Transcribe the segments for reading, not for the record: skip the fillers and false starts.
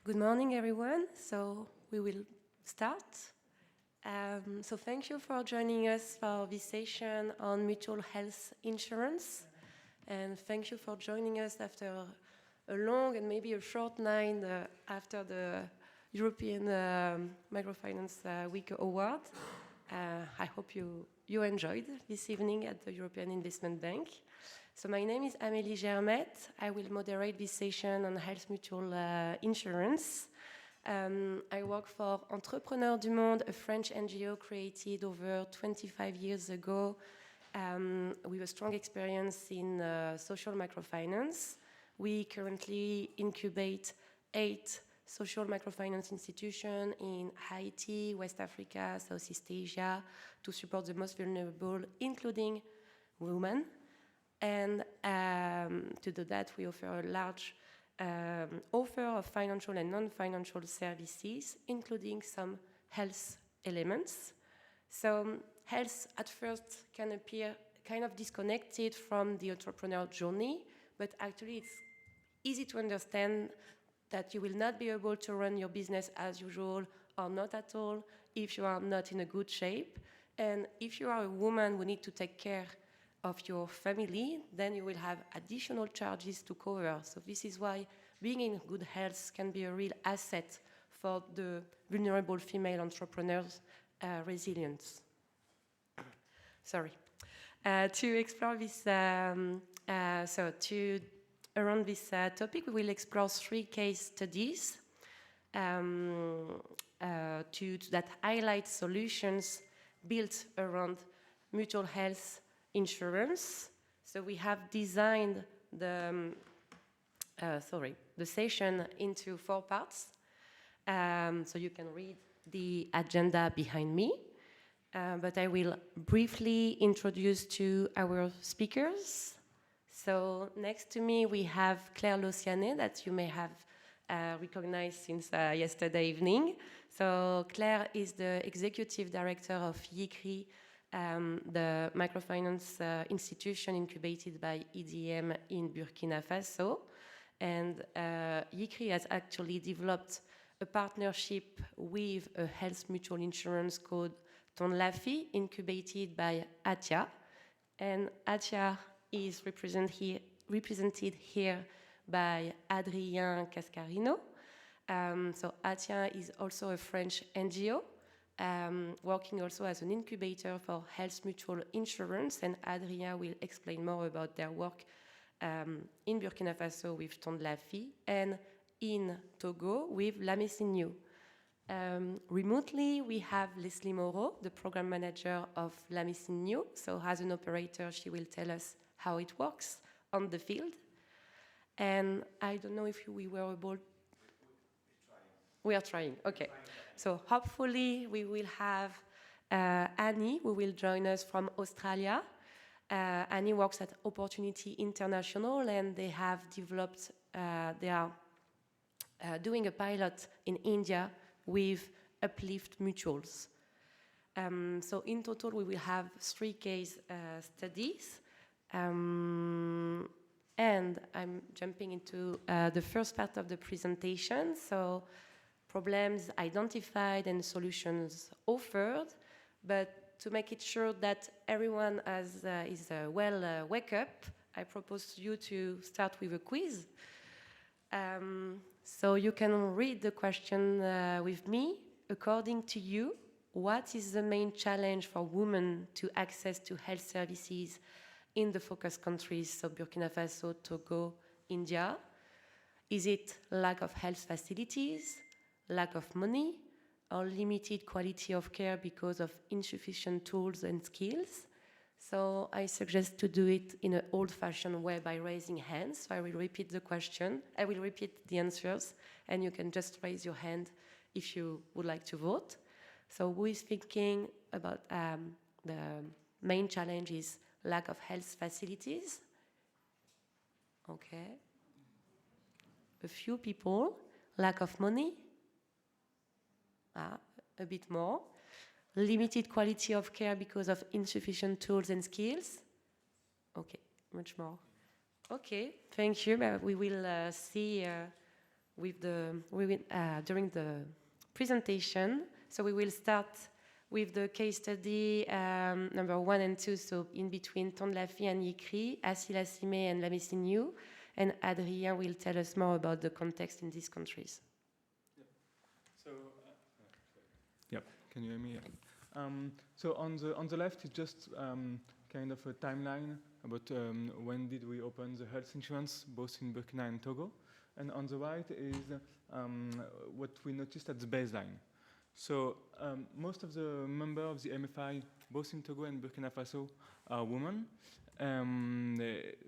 Good morning, everyone. So we will start. So thank you for joining us for this session on mutual health insurance. And thank you for joining us after a long and maybe a short night after the European Microfinance Week Award. I hope you enjoyed this evening at the European Investment Bank. So my name is Amélie Germet. I will moderate this session on health mutual insurance. I work for Entrepreneurs du Monde, a French NGO created over 25 years ago with a strong experience in social microfinance. We currently incubate 8 social microfinance institutions in Haiti, West Africa, Southeast Asia to support the most vulnerable, including women. And to do that, we offer a large offer of financial and non-financial services, including some health elements. So health at first can appear kind of disconnected from the entrepreneurial journey, but actually it's easy to understand that you will not be able to run your business as usual or not at all if you are not in a good shape. And if you are a woman who need to take care of your family, then you will have additional charges to cover. So this is why being in good health can be a real asset for the vulnerable female entrepreneurs' resilience. Sorry. To explore this, around this topic, we will explore 3 case studies that highlight solutions built around mutual health insurance. So we have designed the session into 4 parts. So you can read the agenda behind me. But I will briefly introduce to our speakers. So next to me we have Claire Locianet, that you may have recognized since yesterday evening. So Claire is the executive director of Yikri, the microfinance institution incubated by EDM in Burkina Faso. And Yikri has actually developed a partnership with a health mutual insurance called Tond Laafi, incubated by Atia. And Atia is represented here by Adrien Cascarino. So Atia is also a French NGO, working also as an incubator for health mutual insurance, and Adrien will explain more about their work in Burkina Faso with Tond Laafi and in Togo with Lamessin Nyo. Remotely, we have Leslie Moreau, the program manager of Lamessin Nyo. So as an operator, she will tell us how it works on the field. And I don't know if we were able. We are trying, okay. So hopefully we will have Annie, who will join us from Australia. Annie works at Opportunity International, and they have developed, they are doing a pilot in India with Uplift Mutuals. So in total, we will have 3 case studies. And I'm jumping into the first part of the presentation. So problems identified and solutions offered. But to make it sure that everyone is well wake up, I propose to you to start with a quiz. So you can read the question with me. According to you, what is the main challenge for women to access to health services in the focus countries, so Burkina Faso, Togo, India? Is it lack of health facilities, lack of money, or limited quality of care because of insufficient tools and skills? So I suggest to do it in an old-fashioned way by raising hands. So I will repeat the question, I will repeat the answers, and you can just raise your hand if you would like to vote. So who is thinking about the main challenge is lack of health facilities? Okay. A few people. Lack of money? A bit more. Limited quality of care because of insufficient tools and skills? Okay, much more. Okay, thank you. We will see during the presentation. So we will start with the case study number 1 and 2, so in between Tond Laafi and Yikri, Assilassimé and Lamessin Nyo, and Adrien will tell us more about the context in these countries. Yep. So, yep. Can you hear me? So on the left is just kind of a timeline about when did we open the health insurance, both in Burkina and Togo, and on the right is what we noticed at the baseline. So most of the members of the MFI, both in Togo and Burkina Faso, are women,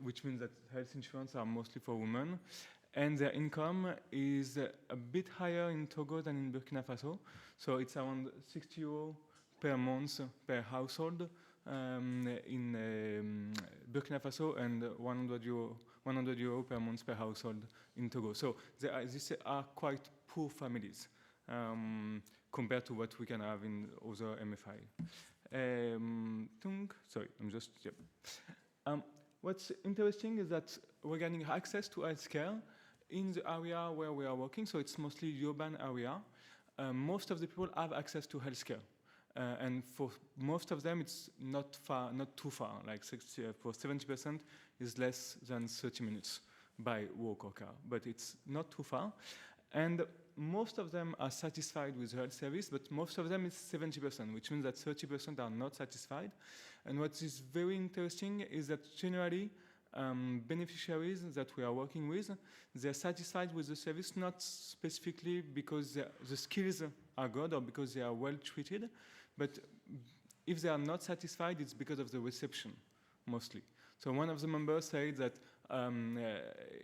which means that health insurance are mostly for women. And their income is a bit higher in Togo than in Burkina Faso. So it's around 60 euro per month per household in Burkina Faso, and 100 euro per month per household in Togo. So these are quite poor families compared to what we can have in other MFI. Sorry, I'm just, yep. What's interesting is that regarding access to healthcare in the area where we are working, so it's mostly urban area, most of the people have access to healthcare. And for most of them, it's not too far, like for 70% is less than 30 minutes by walk or car, but it's not too far. And most of them are satisfied with health service, but most of them is 70%, which means that 30% are not satisfied. And what is very interesting is that generally, beneficiaries that we are working with, they're satisfied with the service, not specifically because the skills are good or because they are well treated, but if they are not satisfied, it's because of the reception, mostly. So one of the members said that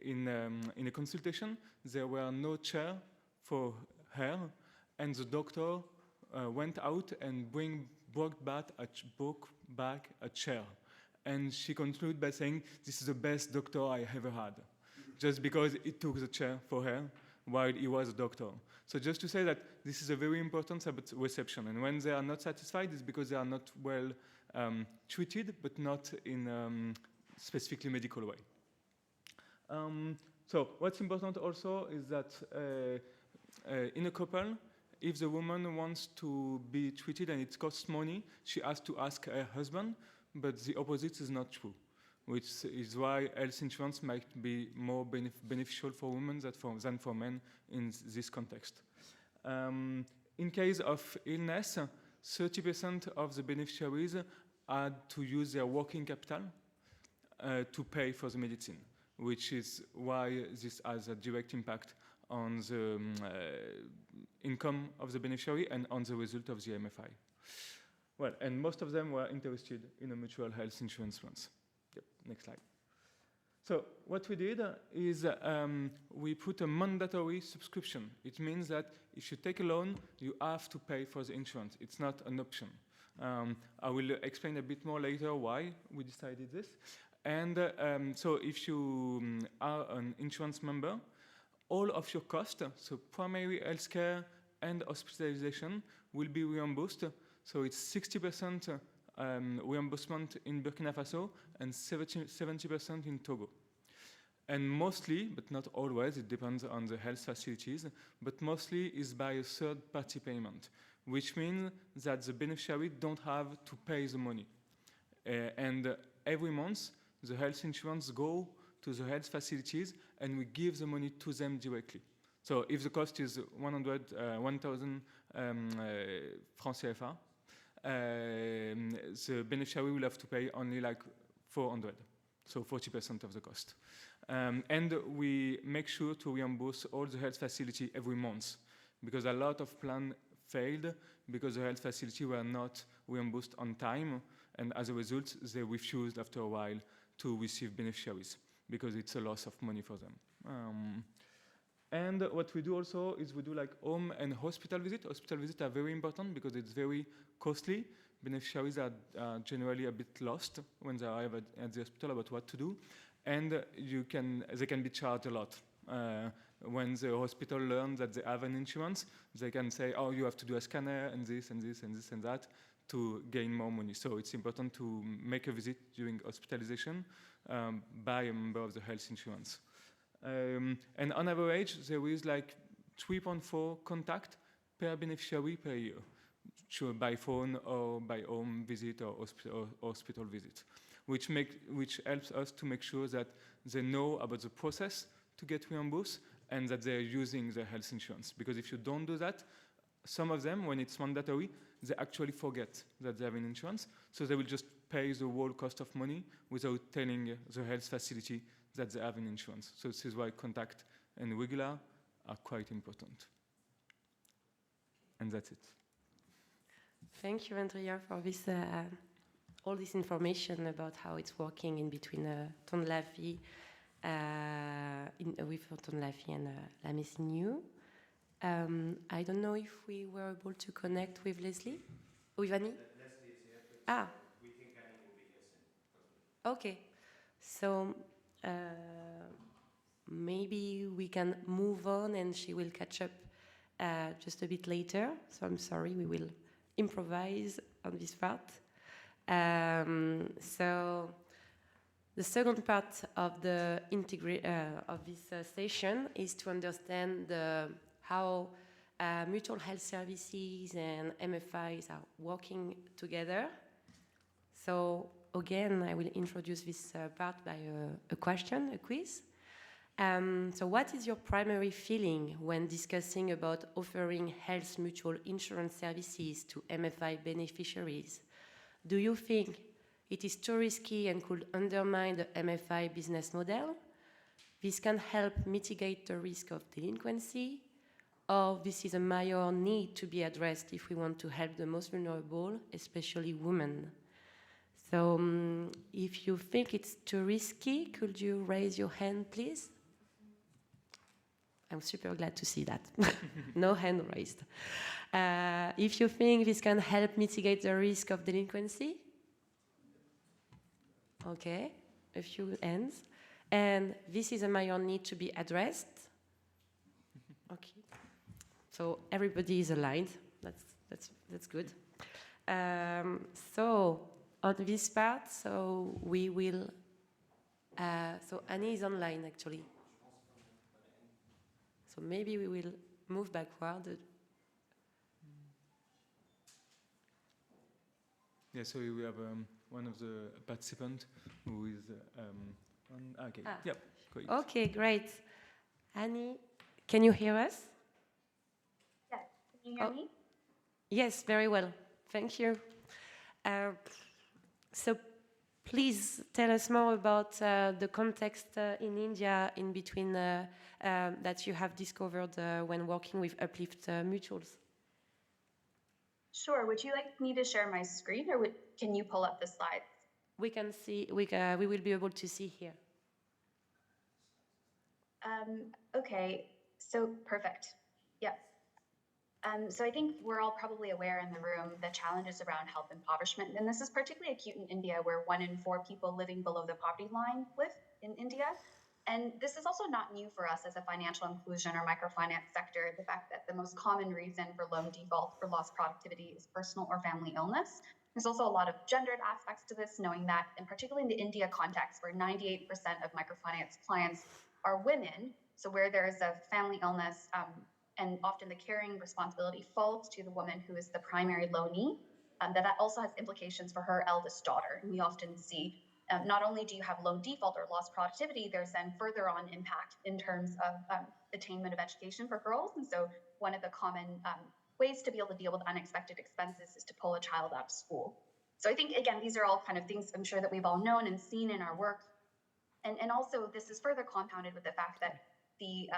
in a consultation, there were no chair for her, and the doctor went out and brought back a chair. And she concluded by saying, "This is the best doctor I ever had," just because it took the chair for her while he was a doctor. So just to say that this is a very important about reception. And when they are not satisfied, it's because they are not well treated, but not in specifically medical way. So what's important also is that in a couple, if the woman wants to be treated and it costs money, she has to ask her husband, but the opposite is not true, which is why health insurance might be more beneficial for women than for men in this context. In case of illness, 30% of the beneficiaries had to use their working capital to pay for the medicine, which is why this has a direct impact on the income of the beneficiary and on the result of the MFI. Well, and most of them were interested in a mutual health insurance plans. Yep, next slide. So what we did is we put a mandatory subscription. It means that if you take a loan, you have to pay for the insurance. It's not an option. I will explain a bit more later why we decided this. And so if you are an insurance member, all of your costs, so primary healthcare and hospitalization, will be reimbursed. So it's 60% reimbursement in Burkina Faso and 70% in Togo. And mostly, but not always, it depends on the health facilities, but mostly is by a third-party payment, which means that the beneficiary don't have to pay the money. And every month, the health insurance go to the health facilities and we give the money to them directly. So if the cost is 1,000 francs CFA, the beneficiary will have to pay only like 400, so 40% of the cost. And we make sure to reimburse all the health facility every month, because a lot of plans failed because the health facility were not reimbursed on time, and as a result, they refused after a while to receive beneficiaries, because it's a loss of money for them. And what we do also is we do like home and hospital visit. Hospital visits are very important because it's very costly. Beneficiaries are generally a bit lost when they arrive at the hospital about what to do. And they can be charged a lot. When the hospital learns that they have an insurance, they can say, oh, you have to do a scanner and this and this and this and that to gain more money. So it's important to make a visit during hospitalization by a member of the health insurance. And on average, there is like 3.4 contact per beneficiary per year, sure, by phone or by home visit or hospital visit, which helps us to make sure that they know about the process to get reimbursed and that they're using their health insurance. Because if you don't do that, some of them, when it's mandatory, they actually forget that they have an insurance, so they will just pay the whole cost of money without telling the health facility that they have an insurance. So this is why contact and regular are quite important. And that's it. Thank you, Andrea, for this, all this information about how it's working in between Tond Laafi, with Tond Laafi and Lamessin Nyo. I don't know if we were able to connect with Leslie? With Annie? Leslie is here, but we think Annie will be here soon. Okay. So maybe we can move on and she will catch up just a bit later. So I'm sorry, we will improvise on this part. So the second part of the of this session is to understand how mutual health services and MFIs are working together. So again, I will introduce this part by a question, a quiz. So what is your primary feeling when discussing about offering health mutual insurance services to MFI beneficiaries? Do you think it is too risky and could undermine the MFI business model? This can help mitigate the risk of delinquency? Or this is a major need to be addressed if we want to help the most vulnerable, especially women? So if you think it's too risky, could you raise your hand, please? I'm super glad to see that. No hand raised. If you think this can help mitigate the risk of delinquency? Okay, a few hands. And this is a major need to be addressed? Okay. So everybody is aligned. That's good. So on this part, so we will. So Annie is online actually. So maybe we will move backward. Yeah, so we have one of the participants who is okay. Yep, great. Okay, great. Annie, can you hear us? Yes, can you hear me? Yes, very well. Thank you. So please tell us more about the context in India in between that you have discovered when working with Uplift Mutuals. Sure. Would you like me to share my screen, or can you pull up the slides? We can see. We will be able to see here. Okay. So perfect. Yep. So I think we're all probably aware in the room the challenges around health impoverishment, and this is particularly acute in India, where 1 in 4 people living below the poverty line live in India. And this is also not new for us as a financial inclusion or microfinance sector, the fact that the most common reason for loan default or lost productivity is personal or family illness. There's also a lot of gendered aspects to this, knowing that, and particularly in the India context, where 98% of microfinance clients are women, so where there is a family illness, and often the carrying responsibility falls to the woman who is the primary loanee, that also has implications for her eldest daughter. And we often see not only do you have loan default or lost productivity, there's then further on impact in terms of attainment of education for girls. And so one of the common ways to be able to deal with unexpected expenses is to pull a child out of school. So I think, again, these are all kind of things I'm sure that we've all known and seen in our work. And also this is further compounded with the fact that the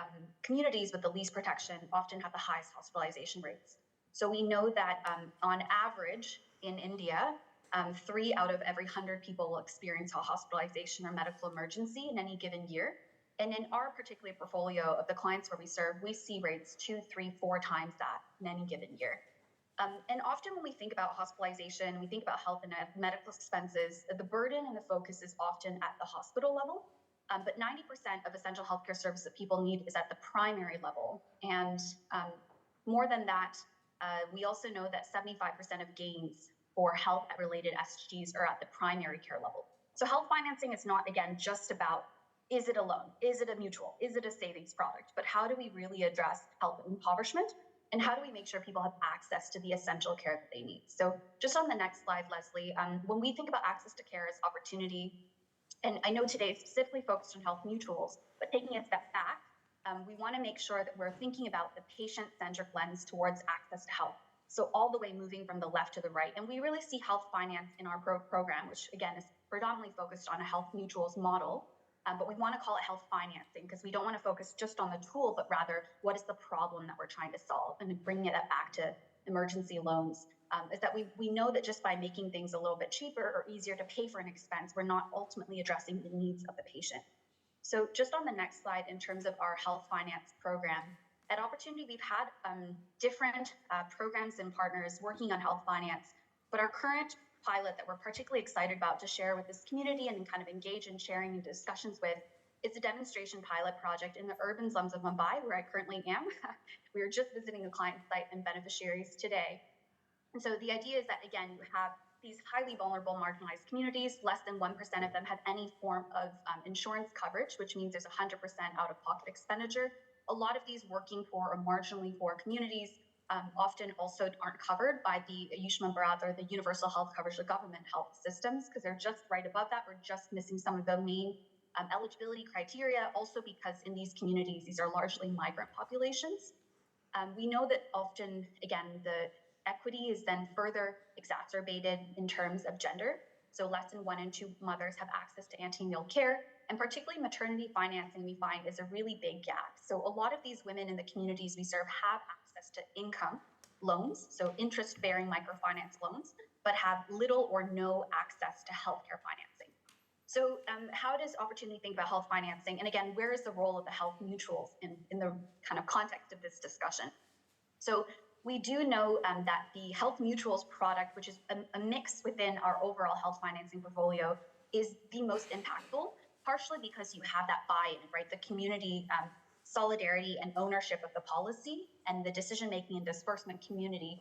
communities with the least protection often have the highest hospitalization rates. So we know that on average in India, 3 out of every 100 people will experience a hospitalization or medical emergency in any given year. And in our particular portfolio of the clients where we serve, we see rates 2, 3, 4 times that in any given year. And often when we think about hospitalization, we think about health and medical expenses, the burden and the focus is often at the hospital level. But 90% of essential healthcare services that people need is at the primary level. And more than that, we also know that 75% of gains for health-related SDGs are at the primary care level. So health financing is not, again, just about is it a loan? Is it a mutual? Is it a savings product? But how do we really address health impoverishment? And how do we make sure people have access to the essential care that they need? So just on the next slide, Leslie, when we think about access to care as opportunity, and I know today is specifically focused on health mutuals, but taking a step back, we want to make sure that we're thinking about the patient-centric lens towards access to health. So all the way moving from the left to the right. And we really see health finance in our program, which again is predominantly focused on a health mutuals model. But we want to call it health financing because we don't want to focus just on the tool, but rather what is the problem that we're trying to solve, and bringing it back to emergency loans. Is that we know that just by making things a little bit cheaper or easier to pay for an expense, we're not ultimately addressing the needs of the patient. So just on the next slide, in terms of our health finance program, at Opportunity, we've had different programs and partners working on health finance, but our current pilot that we're particularly excited about to share with this community and kind of engage in sharing and discussions with is a demonstration pilot project in the urban slums of Mumbai, where I currently am. We were just visiting a client site and beneficiaries today. And so the idea is that, again, you have these highly vulnerable, marginalized communities. Less than 1% of them have any form of insurance coverage, which means there's 100% out-of-pocket expenditure. A lot of these working poor or marginally poor communities often also aren't covered by the Ayushman Bharat or the universal health coverage of government health systems, because they're just right above that or just missing some of the main eligibility criteria. Also because in these communities, these are largely migrant populations. We know that often, again, the equity is then further exacerbated in terms of gender. So less than 1 in 2 mothers have access to antenatal care, and particularly maternity financing we find is a really big gap. So a lot of these women in the communities we serve have access to income loans, so interest-bearing microfinance loans, but have little or no access to healthcare financing. So how does Opportunity think about health financing? And again, where is the role of the health mutuals in the kind of context of this discussion? So we do know that the health mutuals product, which is a mix within our overall health financing portfolio, is the most impactful, partially because you have that buy-in, right? The community solidarity and ownership of the policy and the decision-making and disbursement community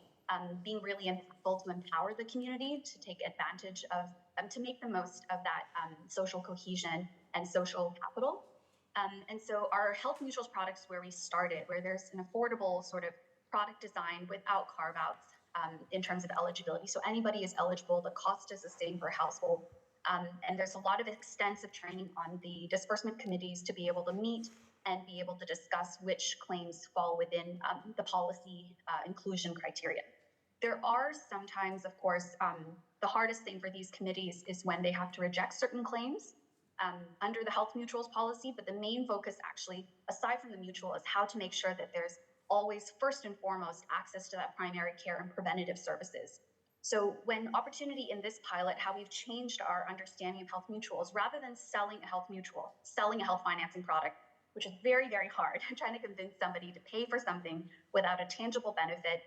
being really impactful to empower the community to take advantage of, to make the most of that social cohesion and social capital. And so our health mutuals products where we started, where there's an affordable sort of product design without carve-outs in terms of eligibility. So anybody is eligible, the cost is the same per household. And there's a lot of extensive training on the disbursement committees to be able to meet and be able to discuss which claims fall within the policy inclusion criteria. There are sometimes, of course, the hardest thing for these committees is when they have to reject certain claims under the health mutuals policy, but the main focus actually, aside from the mutual, is how to make sure that there's always first and foremost access to that primary care and preventative services. So when Opportunity in this pilot, how we've changed our understanding of health mutuals, rather than selling a health mutual, selling a health financing product, which is very, very hard, trying to convince somebody to pay for something without a tangible benefit,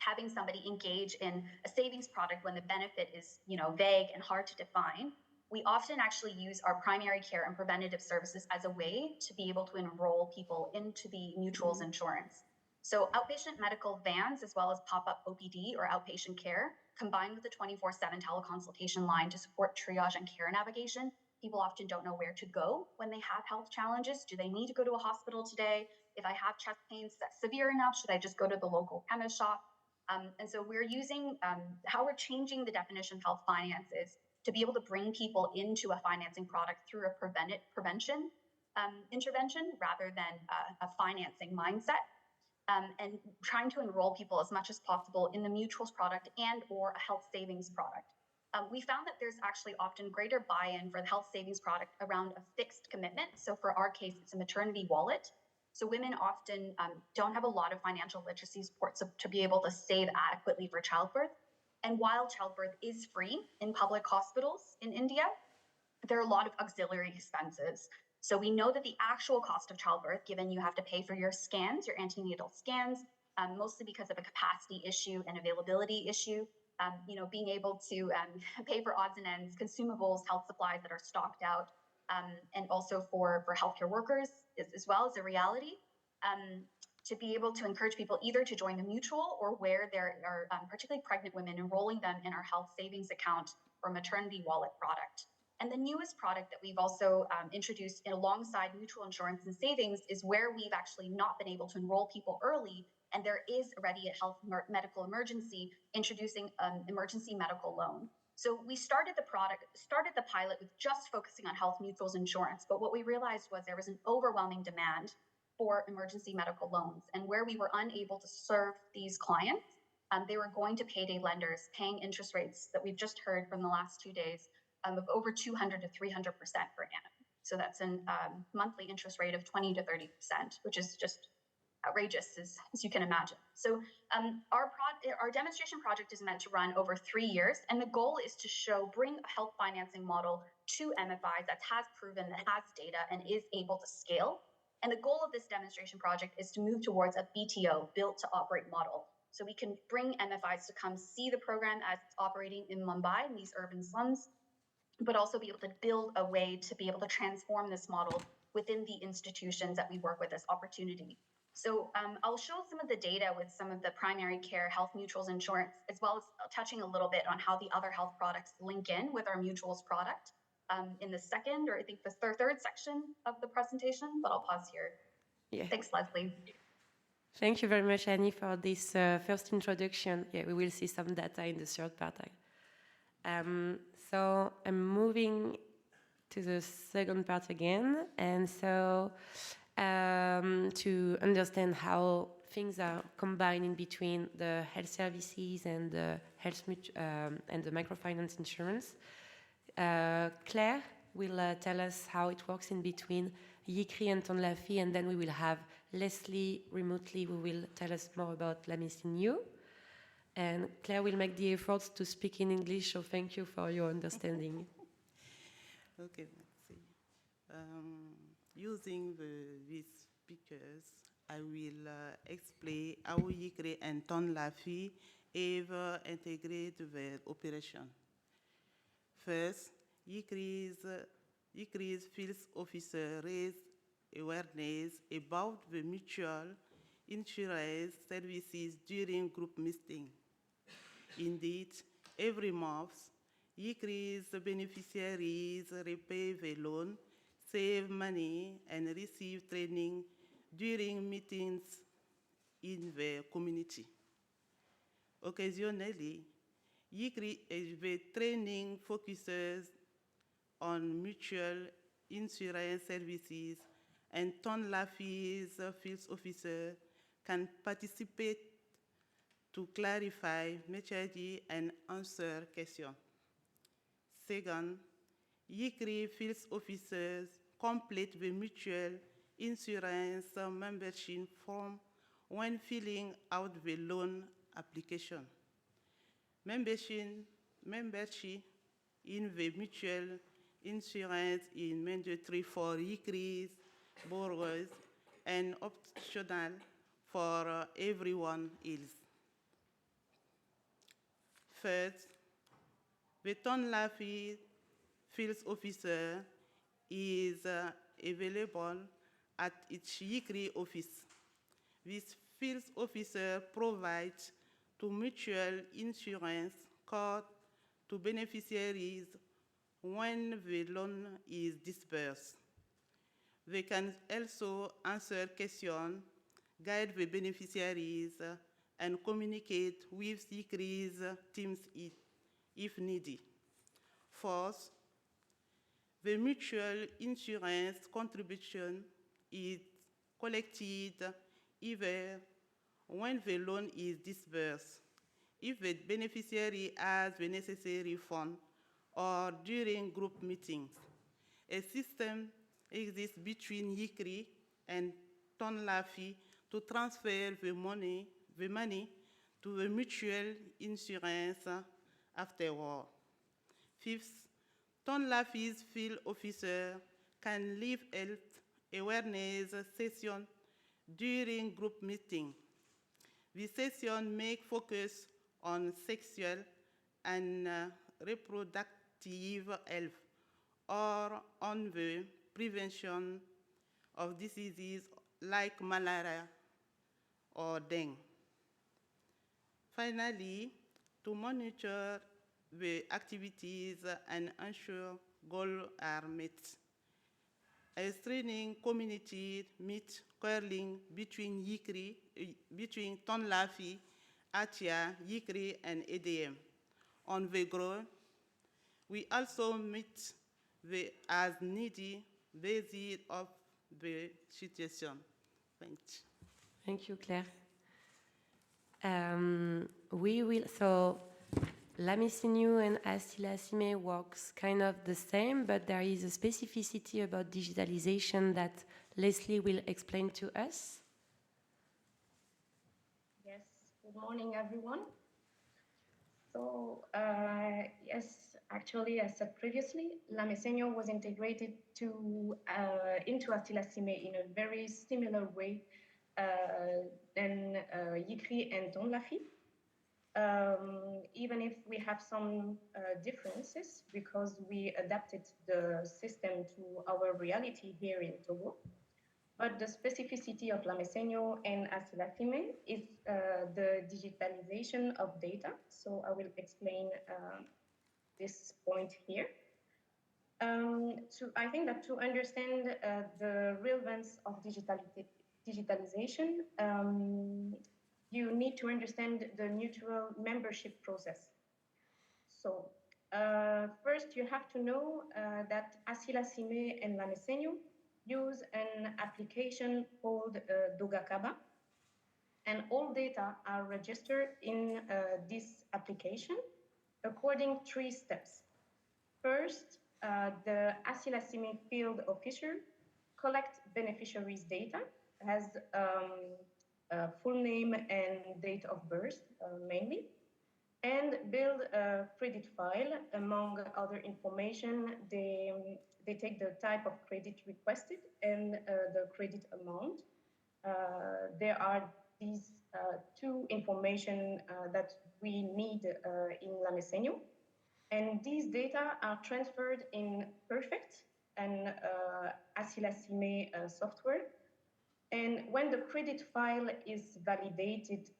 having somebody engage in a savings product when the benefit is, vague and hard to define, we often actually use our primary care and preventative services as a way to be able to enroll people into the mutuals insurance. So outpatient medical vans, as well as pop-up OPD or outpatient care, combined with the 24/7 teleconsultation line to support triage and care navigation. People often don't know where to go when they have health challenges. Do they need to go to a hospital today? If I have chest pains that's severe enough, should I just go to the local chemist shop? And so we're using, how we're changing the definition of health finance is to be able to bring people into a financing product through a prevention intervention rather than a financing mindset. And trying to enroll people as much as possible in the mutuals product and or a health savings product. We found that there's actually often greater buy-in for the health savings product around a fixed commitment. So for our case, it's a maternity wallet. So women often don't have a lot of financial literacy support to be able to save adequately for childbirth. And while childbirth is free in public hospitals in India, there are a lot of auxiliary expenses. So we know that the actual cost of childbirth, given you have to pay for your scans, your antenatal scans, mostly because of a capacity issue and availability issue, being able to pay for odds and ends, consumables, health supplies that are stocked out, and also for healthcare workers as well as a reality, to be able to encourage people either to join the mutual or where there are particularly pregnant women, enrolling them in our health savings account or maternity wallet product. And the newest product that we've also introduced alongside mutual insurance and savings is where we've actually not been able to enroll people early, and there is already a health medical emergency, introducing an emergency medical loan. So we started the pilot with just focusing on health mutuals insurance, but what we realized was there was an overwhelming demand for emergency medical loans, and where we were unable to serve these clients, they were going to payday lenders paying interest rates that we've just heard from the last 2 days of over 200 to 300% per annum. So that's a monthly interest rate of 20 to 30%, which is just outrageous, as you can imagine. So our demonstration project is meant to run over 3 years, and the goal is to bring a health financing model to MFIs that has proven, that has data, and is able to scale. And the goal of this demonstration project is to move towards a BTO, built to operate model. So we can bring MFIs to come see the program as it's operating in Mumbai, in these urban slums, but also be able to build a way to be able to transform this model within the institutions that we work with as opportunity. So I'll show some of the data with some of the primary care health mutuals insurance, as well as touching a little bit on how the other health products link in with our mutuals product in the second, or I think the third section of the presentation, but I'll pause here. Yeah. Thanks, Leslie. Thank you very much, Annie, for this first introduction. Yeah, we will see some data in the third part. So I'm moving to the second part again, and so to understand how things are combining between the health services and the health and the microfinance insurance. Claire will tell us how it works in between Yikri and Tond Laafi, and then we will have Leslie remotely who will tell us more about Lamessin Nyo. And Claire will make the efforts to speak in English, so thank you for your understanding. Okay, let's see. Using these speakers, I will explain how Yikri and Tond Laafi have integrated their operation. First, Yikri's field officer raised awareness about the mutual insurance services during group meeting. Indeed, every month, Yikri's beneficiaries repay the loan, save money, and receive training during meetings in the community. Occasionally, the training focuses on mutual insurance services, and Tond Laafi's field officer can participate to clarify messages and answer questions. Second, Yikri field officers complete the mutual insurance membership form when filling out the loan application. Membership in the mutual insurance is mandatory for Yikri's borrowers and optional for everyone else. Third, the Tond Laafi field officer is available at each Yikri office. This field officer provides to mutual insurance card to beneficiaries when the loan is disbursed. They can also answer questions, guide the beneficiaries, and communicate with Yikri's teams if needed. Fourth, the mutual insurance contribution is collected either when the loan is disbursed, if the beneficiary has the necessary fund, or during group meetings. A system exists between Yikri and Tond Laafi to transfer the money to the mutual insurance afterward. Fifth, Tond Laafi's field officer can lead health awareness session during group meeting. This session may focus on sexual and reproductive health or on the prevention of diseases like malaria or dengue. Finally, to monitor the activities and ensure goals are met. A strengthening community meet curling between between Tond Laafi, Atia, Yikri, and EDM. On the ground, we also meet the as needy basis of the situation. Thank you. Thank you, Claire. So Lamessin Nyo and Assilassimé works kind of the same, but there is a specificity about digitalization that Leslie will explain to us. Yes, good morning, everyone. So, yes, actually, as said previously, Lamessin Nyo was integrated into Assilassimé in a very similar way than Yikri and Tond Laafi. Even if we have some differences because we adapted the system to our reality here in Togo. But the specificity of Lamessin Nyo and Assilassimé is the digitalization of data. So I will explain this point here. I think that to understand the relevance of digitalization, you need to understand the mutual membership process. So first you have to know that Assilassimé and Lamessin Nyo use an application called Dogakaba, and all data are registered in this application according to 3 steps. First, the Assilassimé field officer collects beneficiaries' data, has full name and date of birth mainly, and build a credit file. Among other information, they take the type of credit requested and the credit amount. There are these 2 information that we need in Lamessin Nyo. And these data are transferred in Perfect and Assilassimé software. And when the credit file is validated,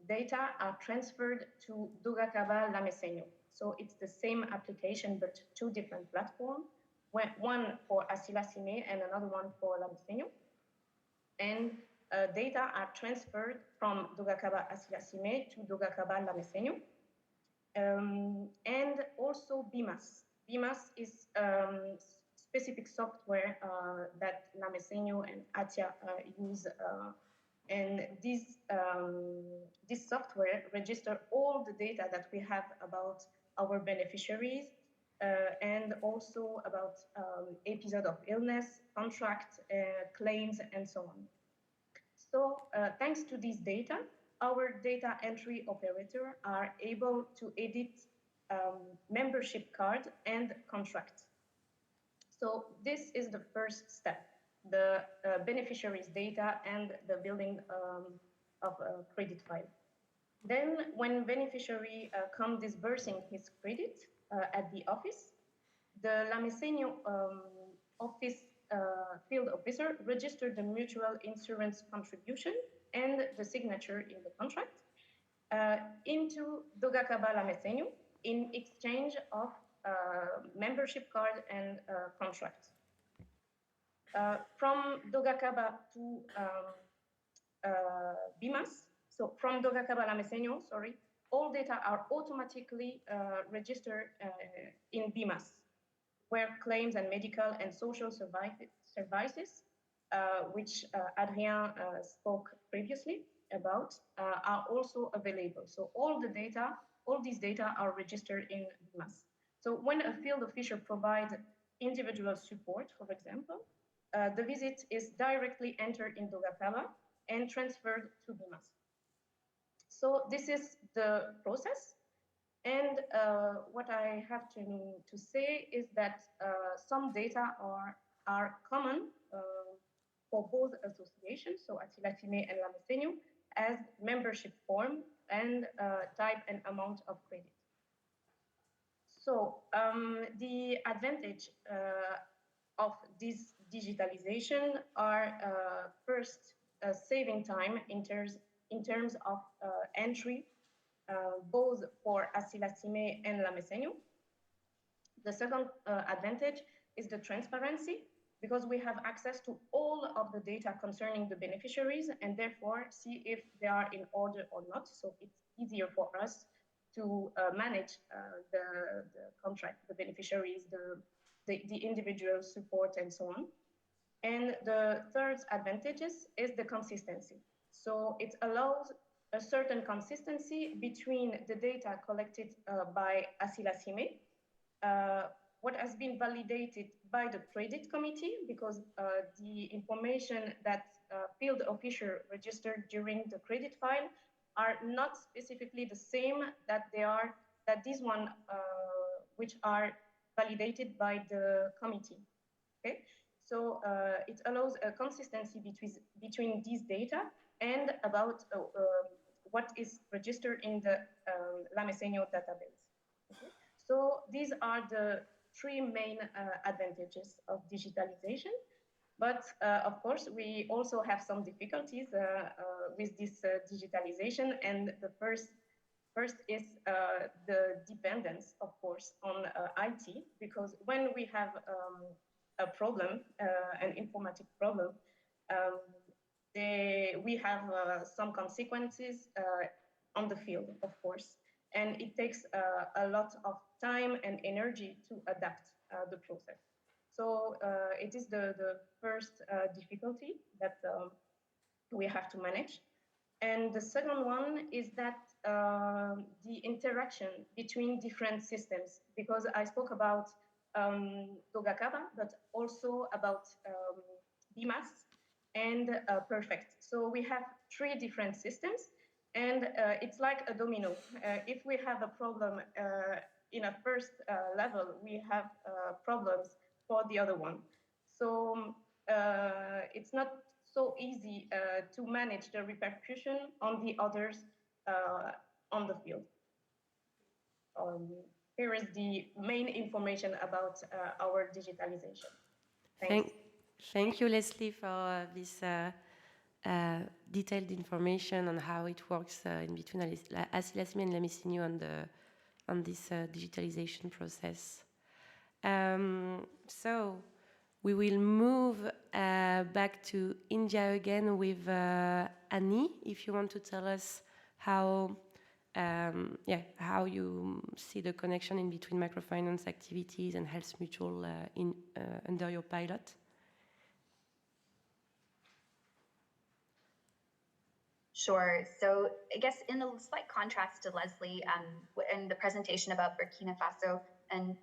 data are transferred to Dogakaba Lamessin Nyo. So it's the same application, but 2 different platforms, one for Assilassimé and another one for Lamessin Nyo. And data are transferred from Dogakaba Assilassimé to Dogakaba Lamessin Nyo. And also BIMAS. BIMAS is specific software that Lamessin Nyo and Atia use, and this software registers all the data that we have about our beneficiaries and also about episode of illness, contract, claims, and so on. So thanks to this data, our data entry operator are able to edit membership card and contract. So this is the first step, the beneficiaries data and the building of a credit file. Then when beneficiary come disbursing his credit at the office, the Lamessin Nyo office field officer registered the mutual insurance contribution and the signature in the contract into Dogakaba Lamessin Nyo in exchange of membership card and contract. From Dogakaba to BIMAS, so from Dogakaba Lamessin Nyo, sorry, all data are automatically registered in BIMAS, where claims and medical and social services, which Adrien spoke previously about, are also available. So all these data are registered in BIMAS. So when a field officer provides individual support, for example, the visit is directly entered in Dogakaba and transferred to BIMAS. So this is the process. And what I have to say is that some data are common for both associations, so Assilassimé and Lamessin Nyo, as membership form and type and amount of credit. So the advantage of this digitalization are first saving time in terms of entry, both for Assilassimé and Lamessin Nyo. The second advantage is the transparency, because we have access to all of the data concerning the beneficiaries and therefore see if they are in order or not. So it's easier for us to manage the contract, the beneficiaries, the individual support and so on. And the third advantage is the consistency. So it allows a certain consistency between the data collected by Assilassimé, what has been validated by the credit committee, because the information that field officer registered during the credit file are not specifically the same that these one which are validated by the committee. Okay, so it allows a consistency between these data and about what is registered in the Lamessin Nyo database. Okay? So these are the three main advantages of digitalization. But of course, we also have some difficulties with this digitalization. And the first is the dependence, of course, on IT, because when we have a problem, an informatic problem, we have some consequences on the field, of course. And it takes a lot of time and energy to adapt the process. So it is the first difficulty that we have to manage. And the second one is that the interaction between different systems, because I spoke about Togakaba, but also about BMAS and Perfect. So we have three different systems, and it's like a domino. If we have a problem in a first level, we have problems for the other one. So it's not so easy to manage the repercussion on the others on the field. Here is the main information about our digitalization. Thanks. Thank you, Leslie, for this detailed information on how it works in between Assilassimé and Lamessin Nyo on this digitalization process. So we will move back to India again with Annie, if you want to tell us how you see the connection in between microfinance activities and health mutual under your pilot. Sure. So I guess in a slight contrast to Leslie in the presentation about Burkina Faso, and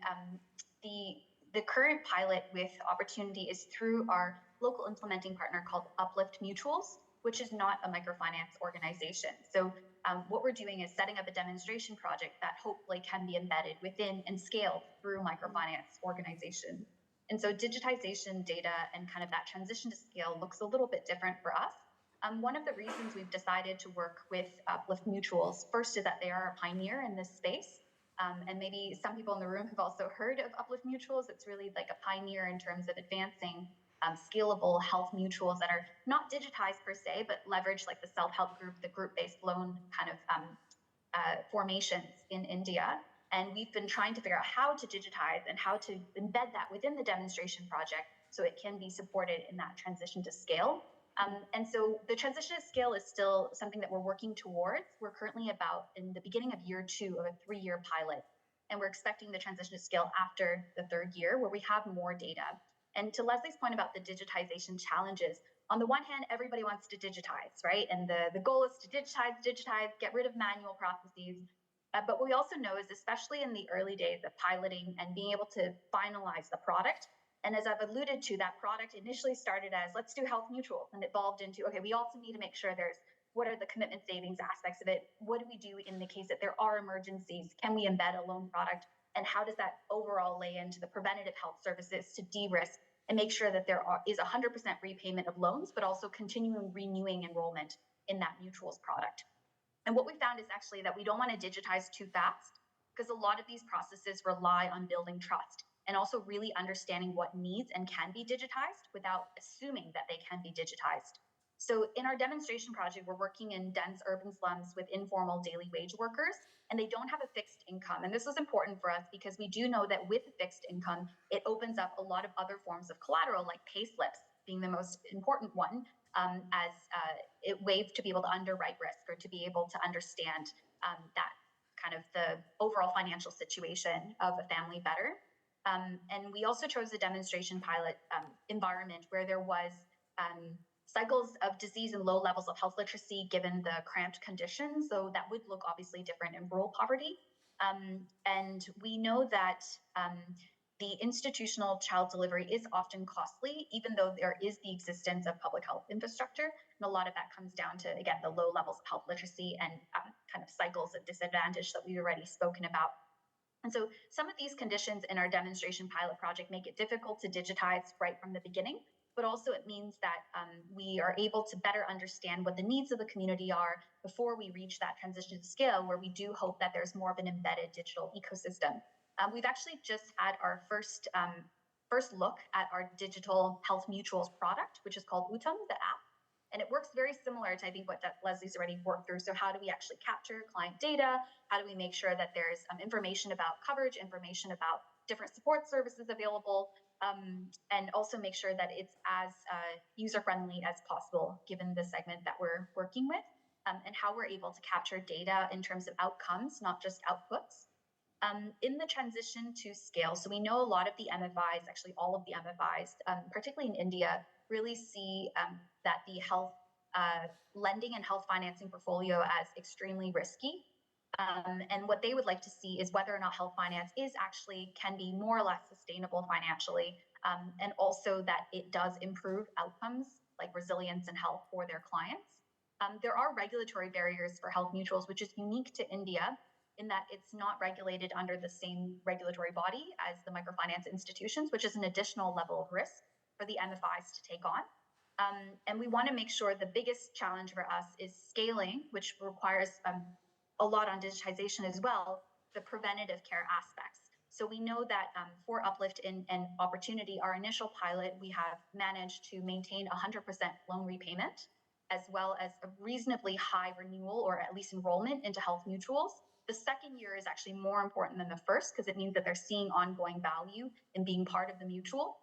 the current pilot with Opportunity is through our local implementing partner called Uplift Mutuals, which is not a microfinance organization. So what we're doing is setting up a demonstration project that hopefully can be embedded within and scaled through microfinance organization. And so digitization data and kind of that transition to scale looks a little bit different for us. One of the reasons we've decided to work with Uplift Mutuals, first is that they are a pioneer in this space. And maybe some people in the room have also heard of Uplift Mutuals. It's really like a pioneer in terms of advancing scalable health mutuals that are not digitized per se, but leverage like the self-help group, the group-based loan kind of formations in India. And we've been trying to figure out how to digitize and how to embed that within the demonstration project so it can be supported in that transition to scale. And so the transition to scale is still something that we're working towards. We're currently about in the beginning of year 2 of a 3-year pilot. And we're expecting the transition to scale after the 3rd year where we have more data. And to Leslie's point about the digitization challenges, on the one hand, everybody wants to digitize, right? And the goal is to digitize, get rid of manual processes. But what we also know is, especially in the early days of piloting and being able to finalize the product, and as I've alluded to, that product initially started as, let's do health mutuals, and evolved into, okay, we also need to make sure there's, what are the commitment savings aspects of it? What do we do in the case that there are emergencies? Can we embed a loan product? And how does that overall lay into the preventative health services to de-risk and make sure that there is 100% repayment of loans, but also continuing renewing enrollment in that mutuals product? And what we found is actually that we don't want to digitize too fast, because a lot of these processes rely on building trust and also really understanding what needs and can be digitized without assuming that they can be digitized. So in our demonstration project, we're working in dense urban slums with informal daily wage workers, and they don't have a fixed income. And this was important for us because we do know that with a fixed income, it opens up a lot of other forms of collateral, like pay slips being the most important one, as it waived to be able to underwrite risk or to be able to understand that kind of the overall financial situation of a family better. And we also chose a demonstration pilot environment where there was cycles of disease and low levels of health literacy given the cramped conditions. So that would look obviously different in rural poverty. And we know that the institutional child delivery is often costly, even though there is the existence of public health infrastructure. And a lot of that comes down to, again, the low levels of health literacy and kind of cycles of disadvantage that we've already spoken about. And so some of these conditions in our demonstration pilot project make it difficult to digitize right from the beginning, but also it means that we are able to better understand what the needs of the community are before we reach that transition to scale, where we do hope that there's more of an embedded digital ecosystem. We've actually just had our first look at our digital health mutuals product, which is called Utam, the app. And it works very similar to, I think, what Leslie's already worked through. So how do we actually capture client data? How do we make sure that there's information about coverage, information about different support services available, and also make sure that it's as user-friendly as possible, given the segment that we're working with, and how we're able to capture data in terms of outcomes, not just outputs. In the transition to scale, so we know a lot of the MFIs, actually all of the MFIs, particularly in India, really see that the health lending and health financing portfolio as extremely risky. And what they would like to see is whether or not health finance can be more or less sustainable financially, and also that it does improve outcomes like resilience and health for their clients. There are regulatory barriers for health mutuals, which is unique to India, in that it's not regulated under the same regulatory body as the microfinance institutions, which is an additional level of risk for the MFIs to take on. And we want to make sure the biggest challenge for us is scaling, which requires a lot on digitization as well, the preventative care aspects. So we know that for Uplift and Opportunity, our initial pilot, we have managed to maintain 100% loan repayment, as well as a reasonably high renewal or at least enrollment into health mutuals. The second year is actually more important than the first because it means that they're seeing ongoing value in being part of the mutual.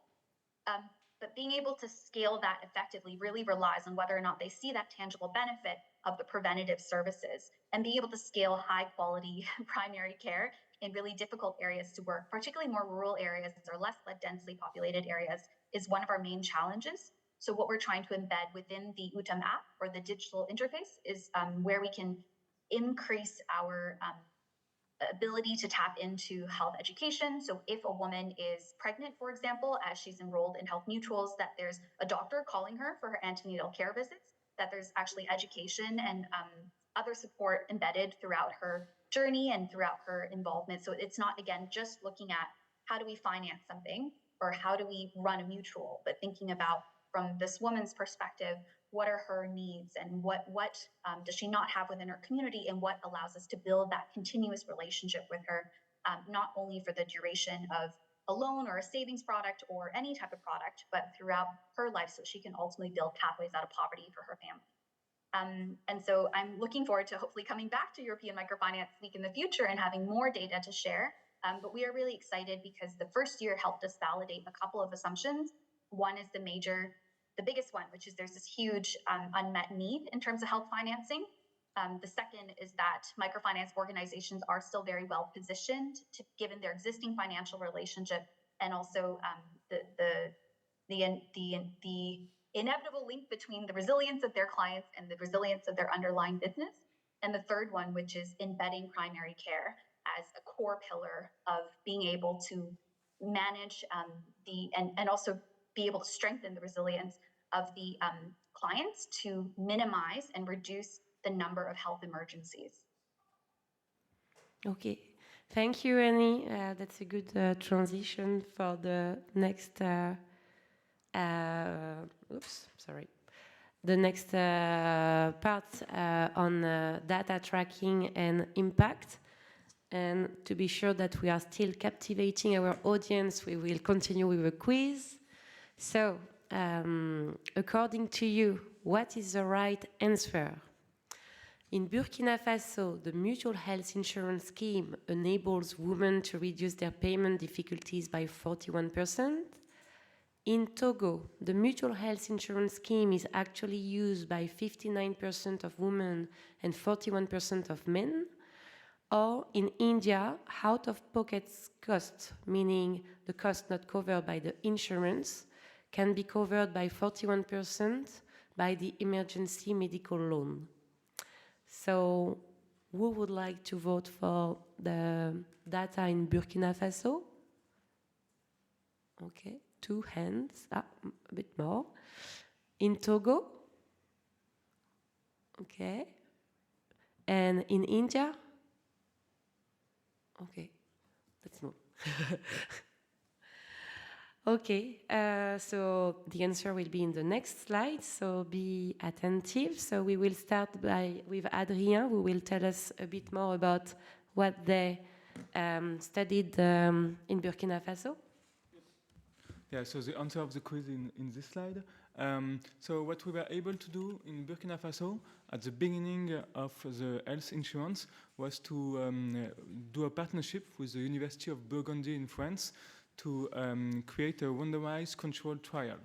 But being able to scale that effectively really relies on whether or not they see that tangible benefit of the preventative services, and being able to scale high quality primary care in really difficult areas to work, particularly more rural areas or less densely populated areas, is one of our main challenges. So what we're trying to embed within the Utam app or the digital interface is where we can increase our ability to tap into health education. So if a woman is pregnant, for example, as she's enrolled in health mutuals, that there's a doctor calling her for her antenatal care visits, that there's actually education and other support embedded throughout her journey and throughout her involvement. So it's not, again, just looking at how do we finance something or how do we run a mutual, but thinking about from this woman's perspective, what are her needs and what does she not have within her community, and what allows us to build that continuous relationship with her, not only for the duration of a loan or a savings product or any type of product, but throughout her life so she can ultimately build pathways out of poverty for her family. And so I'm looking forward to hopefully coming back to European Microfinance Week in the future and having more data to share. But we are really excited because the first year helped us validate a couple of assumptions. One is the biggest one, which is there's this huge unmet need in terms of health financing. The second is that microfinance organizations are still very well positioned given their existing financial relationship, and also the inevitable link between the resilience of their clients and the resilience of their underlying business. And the third one, which is embedding primary care as a core pillar of being able to manage and also be able to strengthen the resilience of the clients to minimize and reduce the number of health emergencies. Okay, thank you, Annie. That's a good transition for the next. The next part on data tracking and impact. And to be sure that we are still captivating our audience, we will continue with a quiz. So, according to you, what is the right answer? In Burkina Faso, the mutual health insurance scheme enables women to reduce their payment difficulties by 41%. In Togo, the mutual health insurance scheme is actually used by 59% of women and 41% of men. Or in India, out-of-pocket costs, meaning the cost not covered by the insurance, can be covered by 41% by the emergency medical loan. So, who would like to vote for the data in Burkina Faso? Okay, 2 hands, a bit more. In Togo? Okay. And in India? Okay, let's move. Okay, so the answer will be in the next slide, so be attentive. So we will start with Adrien, who will tell us a bit more about what they studied in Burkina Faso. Yeah, so the answer of the quiz in this slide. So what we were able to do in Burkina Faso at the beginning of the health insurance was to do a partnership with the University of Burgundy in France to create a randomized controlled trial,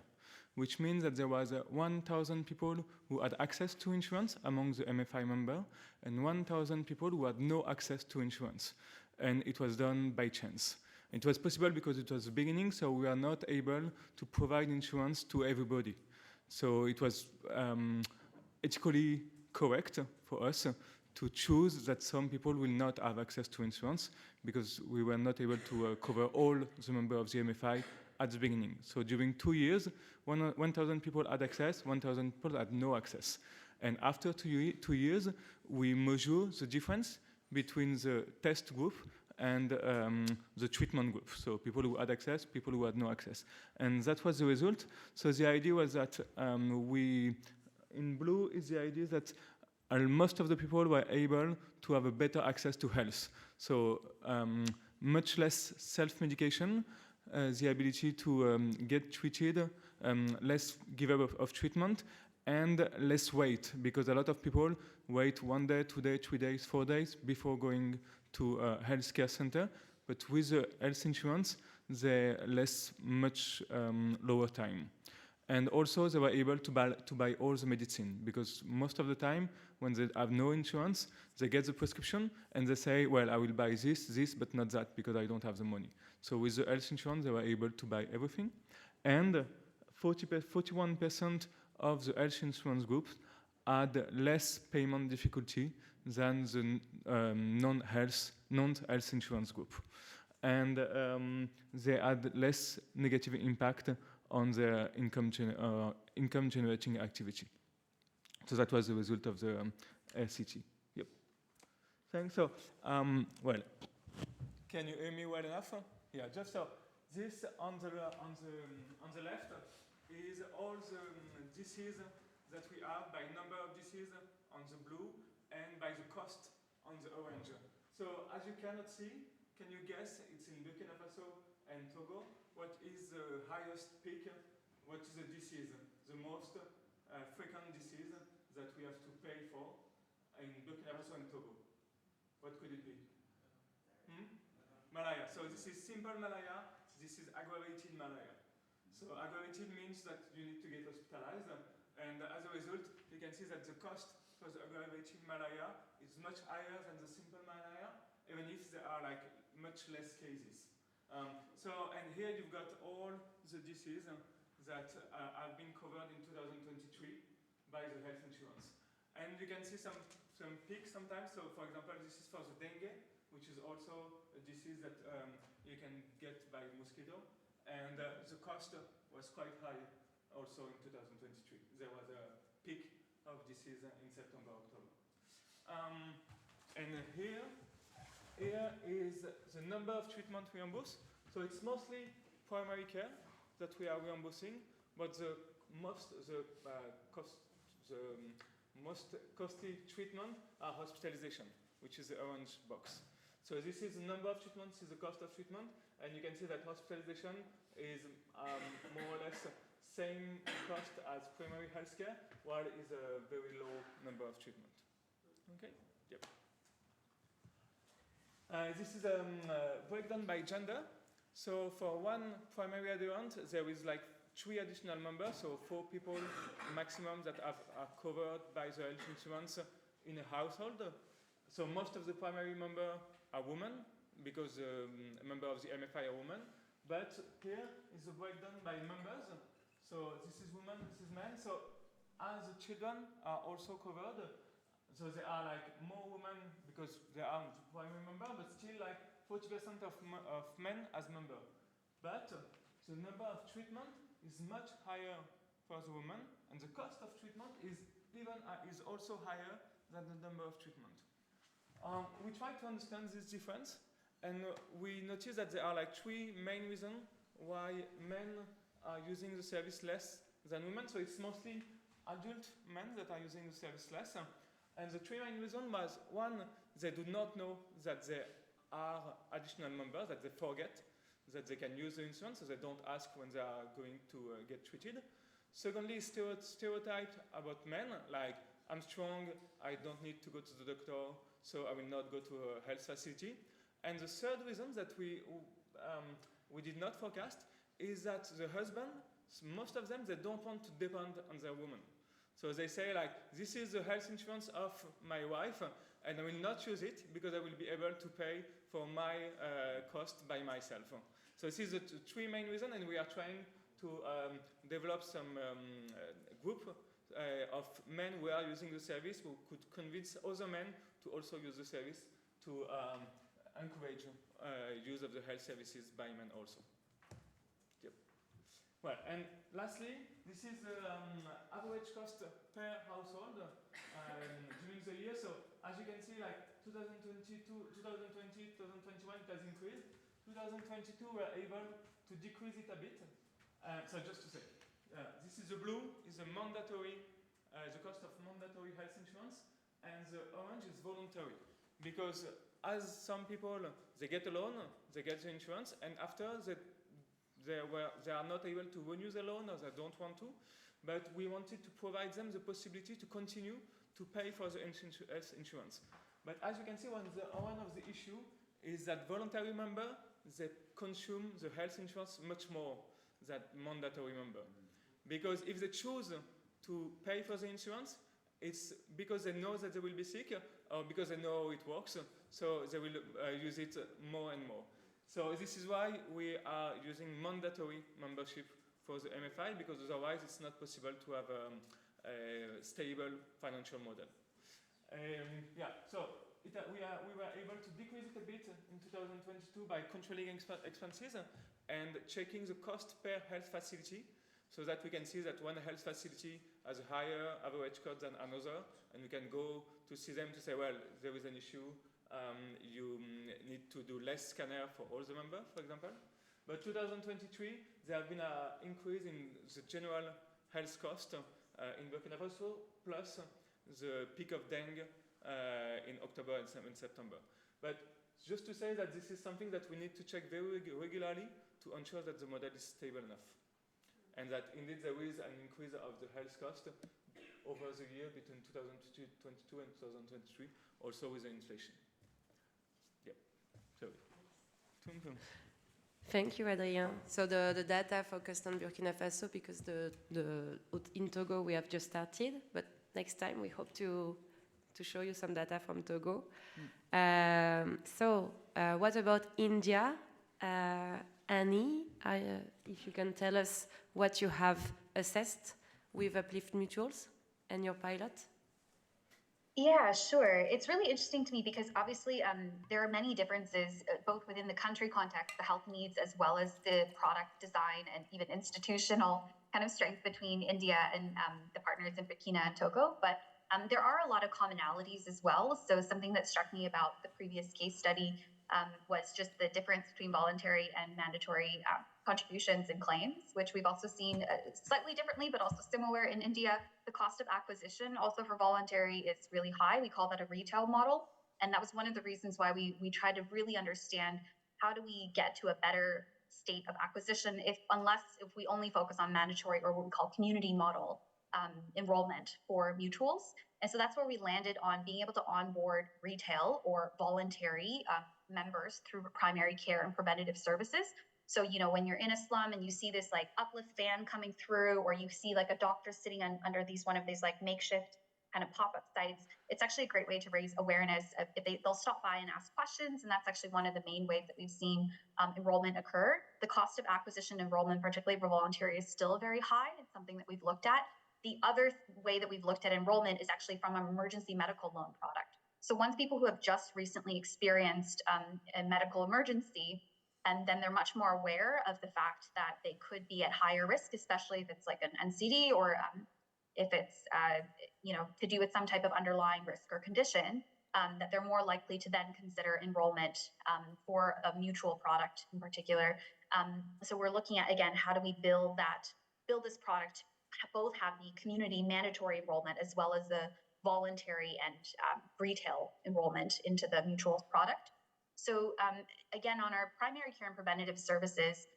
which means that there was 1,000 people who had access to insurance among the MFI members and 1,000 people who had no access to insurance. And it was done by chance. It was possible because it was the beginning, so we are not able to provide insurance to everybody. So it was ethically correct for us to choose that some people will not have access to insurance because we were not able to cover all the members of the MFI at the beginning. So during 2 years, 1,000 people had access, 1,000 people had no access. And after 2 years, we measure the difference between the test group and the treatment group. So people who had access, people who had no access. And that was the result. So the idea was that in blue is the idea that most of the people were able to have a better access to health. So much less self-medication, the ability to get treated, less give up of treatment, and less wait, because a lot of people wait 1 day, 2 days, 3 days, 4 days before going to a healthcare center. But with the health insurance, they much lower time. And also they were able to buy all the medicine, because most of the time when they have no insurance, they get the prescription and they say, well, I will buy this, but not that because I don't have the money. So with the health insurance, they were able to buy everything. And 41% of the health insurance groups had less payment difficulty than the non-health insurance group. And they had less negative impact on their income generating activity. So that was the result of the RCT. Yep. Thanks. So, well, can you hear me well enough? Yeah, just so this on the left is all the diseases that we have by number of diseases on the blue and by the cost on the orange. So as you cannot see, can you guess, it's in Burkina Faso and Togo, what is the highest peak? What is the disease, the most frequent disease that we have to pay for in Burkina Faso and Togo? What could it be? Malaria. So this is simple malaria, this is aggravated malaria. So aggravated means that you need to get hospitalized, and as a result, you can see that the cost for the aggravated malaria is much higher than the simple malaria, even if there are like much less cases. And here you've got all the diseases that have been covered in 2023 by the health insurance. And you can see some peaks sometimes. So for example, this is for the dengue, which is also a disease that you can get by mosquito. And the cost was quite high also in 2023. There was a peak of disease in September, October. And here is the number of treatment reimbursed. So it's mostly primary care that we are reimbursing, but the most costly treatment are hospitalization, which is the orange box. So this is the number of treatments, this is the cost of treatment, and you can see that hospitalization is more or less same cost as primary healthcare, while it is a very low number of treatment. Okay? Yep. This is a breakdown by gender. So for one primary adherent, there is like 3 additional members, so 4 people maximum that are covered by the health insurance in a household. So most of the primary members are women, because a member of the MFI are women. But here is a breakdown by members. So this is women, this is men. So as the children are also covered, so there are like more women because they are the primary member, but still like 40% of men as member. But the number of treatment is much higher for the women, and the cost of treatment is also higher than the number of treatment. We try to understand this difference, and we notice that there are like 3 main reasons why men are using the service less than women. So it's mostly adult men that are using the service less. And the 3 main reasons was, one, they do not know that there are additional members, that they forget that they can use the insurance, so they don't ask when they are going to get treated. Secondly, stereotype about men, like, I'm strong, I don't need to go to the doctor, so I will not go to a health facility. And the third reason that we did not forecast is that the husband, most of them, they don't want to depend on their woman. So they say, like, this is the health insurance of my wife, and I will not use it because I will be able to pay for my cost by myself. So this is the 3 main reasons, and we are trying to develop some group of men who are using the service, who could convince other men to also use the service to encourage use of the health services by men also. Yep. Well, and lastly, this is the average cost per household during the year. So as you can see, like 2020, 2021, it has increased. 2022, we are able to decrease it a bit. So just to say, this is the blue, is the mandatory, the cost of mandatory health insurance, and the orange is voluntary. Because as some people, they get a loan, they get the insurance, and after they are not able to renew the loan, or they don't want to, but we wanted to provide them the possibility to continue to pay for the health insurance. But as you can see, one of the issue is that voluntary member, they consume the health insurance much more than mandatory member. Because if they choose to pay for the insurance, it's because they know that they will be sick, or because they know how it works, so they will use it more and more. So this is why we are using mandatory membership for the MFI, because otherwise it's not possible to have a stable financial model. Yeah, so we were able to decrease it a bit in 2022 by controlling expenses and checking the cost per health facility, so that we can see that one health facility has a higher average cost than another, and we can go to see them to say, well, there is an issue, you need to do less scanner for all the members, for example. But 2023, there have been an increase in the general health cost in Burkina Faso, plus the peak of dengue in October and September. But just to say that this is something that we need to check very regularly to ensure that the model is stable enough. And that indeed there is an increase of the health cost over the year between 2022 and 2023, also with the inflation. Yeah, sorry. Thank you, Adrien. So the data focused on Burkina Faso because in Togo we have just started, but next time we hope to show you some data from Togo. So what about India? Annie, if you can tell us what you have assessed with Uplift Mutuals and your pilot? Yeah, sure. It's really interesting to me because obviously there are many differences both within the country context, the health needs, as well as the product design and even institutional kind of strength between India and the partners in Burkina and Togo. But there are a lot of commonalities as well. So something that struck me about the previous case study was just the difference between voluntary and mandatory contributions and claims, which we've also seen slightly differently, but also similar in India. The cost of acquisition also for voluntary is really high. We call that a retail model. And that was one of the reasons why we tried to really understand how do we get to a better state of acquisition unless we only focus on mandatory or what we call community model enrollment for mutuals. And so that's where we landed on being able to onboard retail or voluntary members through primary care and preventative services. So, you know, when you're in a slum and you see this like uplift van coming through, or you see like a doctor sitting under one of these like makeshift kind of pop-up sites, it's actually a great way to raise awareness. They'll stop by and ask questions, and that's actually one of the main ways that we've seen enrollment occur. The cost of acquisition enrollment, particularly for voluntary, is still very high. It's something that we've looked at. The other way that we've looked at enrollment is actually from an emergency medical loan product. So once people who have just recently experienced a medical emergency, and then they're much more aware of the fact that they could be at higher risk, especially if it's like an NCD or if it's to do with some type of underlying risk or condition, that they're more likely to then consider enrollment for a mutual product in particular. So we're looking at, again, how do we build this product, both have the community mandatory enrollment as well as the voluntary and retail enrollment into the mutual product. So again, on our primary care and preventative services,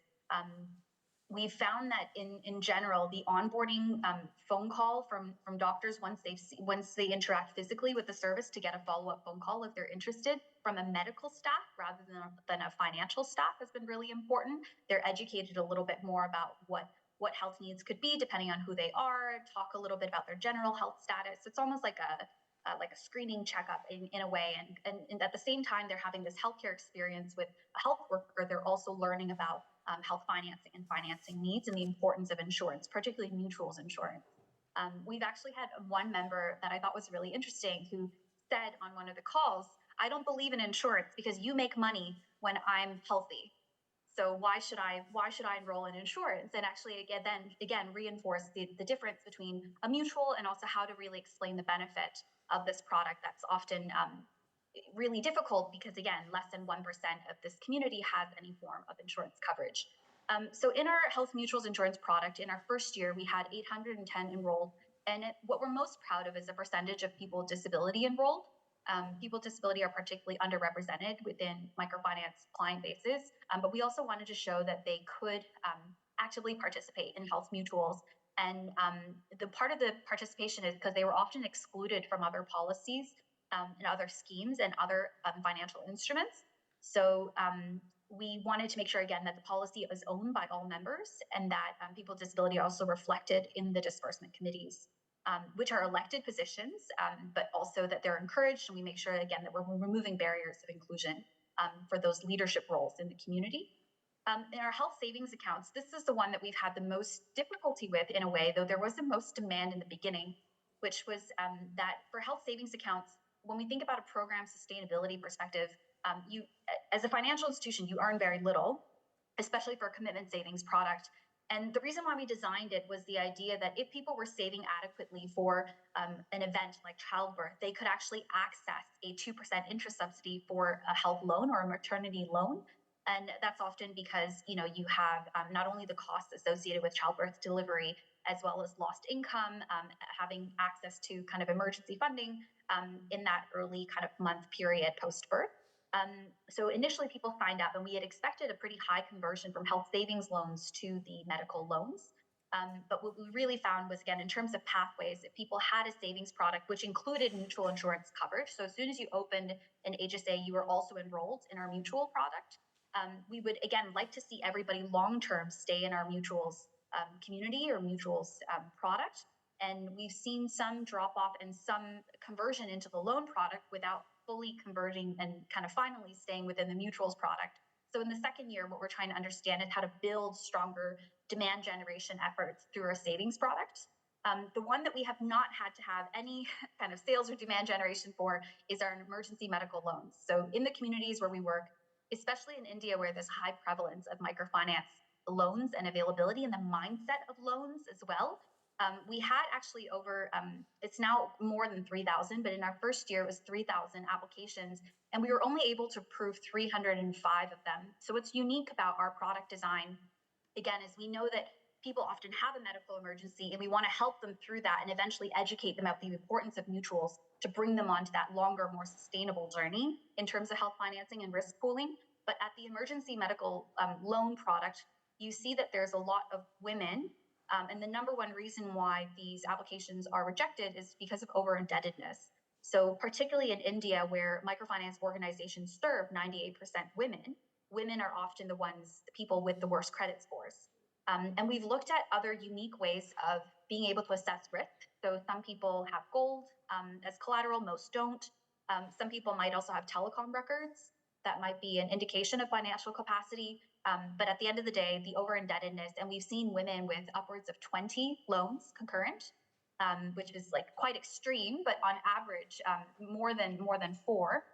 we found that in general, the onboarding phone call from doctors once they interact physically with the service to get a follow-up phone call if they're interested from a medical staff rather than a financial staff has been really important. They're educated a little bit more about what health needs could be depending on who they are, talk a little bit about their general health status. It's almost like a screening checkup in a way. And at the same time, they're having this healthcare experience with a health worker. They're also learning about health financing and financing needs and the importance of insurance, particularly mutuals insurance. We've actually had one member that I thought was really interesting who said on one of the calls, "I don't believe in insurance because you make money when I'm healthy. So why should I enroll in insurance?" And actually, again, reinforce the difference between a mutual and also how to really explain the benefit of this product that's often really difficult because, again, less than 1% of this community has any form of insurance coverage. So in our health mutuals insurance product, in our first year, we had 810 enrolled. And what we're most proud of is the percentage of people with disability enrolled. People with disability are particularly underrepresented within microfinance client bases, but we also wanted to show that they could actively participate in health mutuals. And the part of the participation is because they were often excluded from other policies and other schemes and other financial instruments. So we wanted to make sure, again, that the policy is owned by all members and that people with disability are also reflected in the disbursement committees, which are elected positions, but also that they're encouraged. And we make sure, again, that we're removing barriers of inclusion for those leadership roles in the community. In our health savings accounts, this is the one that we've had the most difficulty with in a way, though there was the most demand in the beginning, which was that for health savings accounts, when we think about a program sustainability perspective, you, as a financial institution, you earn very little, especially for a commitment savings product. And the reason why we designed it was the idea that if people were saving adequately for an event like childbirth, they could actually access a 2% interest subsidy for a health loan or a maternity loan. And that's often because, you know, you have not only the costs associated with childbirth delivery, as well as lost income, having access to kind of emergency funding in that early kind of month period post-birth. So initially people signed up and we had expected a pretty high conversion from health savings loans to the medical loans. But what we really found was, again, in terms of pathways, if people had a savings product, which included mutual insurance coverage. So as soon as you opened an HSA, you were also enrolled in our mutual product. We would, again, like to see everybody long-term stay in our mutuals community or mutuals product. And we've seen some drop off and some conversion into the loan product without fully converting and kind of finally staying within the mutuals product. So in the second year, what we're trying to understand is how to build stronger demand generation efforts through our savings product. The one that we have not had to have any kind of sales or demand generation for is our emergency medical loans. So in the communities where we work, especially in India, where there's high prevalence of microfinance loans and availability and the mindset of loans as well. We had actually over, it's now more than 3,000, but in our first year it was 3,000 applications, and we were only able to approve 305 of them. So what's unique about our product design, again, is we know that people often have a medical emergency and we want to help them through that and eventually educate them about the importance of mutuals to bring them onto that longer, more sustainable journey in terms of health financing and risk pooling. But at the emergency medical loan product, you see that there's a lot of women. And the number one reason why these applications are rejected is because of over-indebtedness. So particularly in India, where microfinance organizations serve 98% women, women are often the people with the worst credit scores. And we've looked at other unique ways of being able to assess risk. So some people have gold as collateral, most don't. Some people might also have telecom records. That might be an indication of financial capacity. But at the end of the day, the over-indebtedness, and we've seen women with upwards of 20 loans concurrent, which is like quite extreme, but on average, more than 4.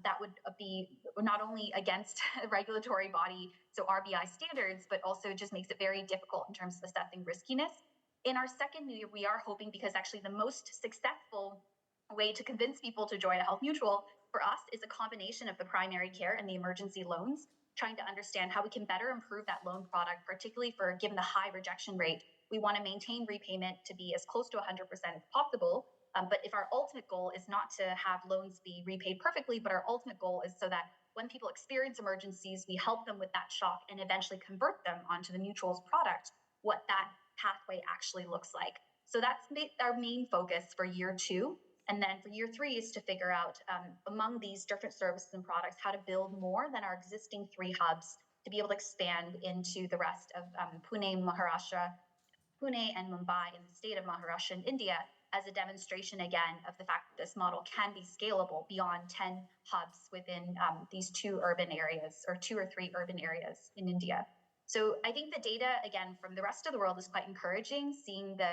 That would be not only against a regulatory body, so RBI standards, but also just makes it very difficult in terms of assessing riskiness. In our second year, we are hoping, because actually the most successful way to convince people to join a health mutual for us is a combination of the primary care and the emergency loans, trying to understand how we can better improve that loan product, particularly for given the high rejection rate. We want to maintain repayment to be as close to 100% as possible. But if our ultimate goal is not to have loans be repaid perfectly, but our ultimate goal is so that when people experience emergencies, we help them with that shock and eventually convert them onto the mutual's product, what that pathway actually looks like. So that's our main focus for year 2. And then for year 3 is to figure out among these different services and products, how to build more than our existing 3 hubs to be able to expand into the rest of Pune and Mumbai in the state of Maharashtra in India, as a demonstration again of the fact that this model can be scalable beyond 10 hubs within these 2 urban areas, or 2 or 3 urban areas in India. So I think the data, again, from the rest of the world is quite encouraging, seeing the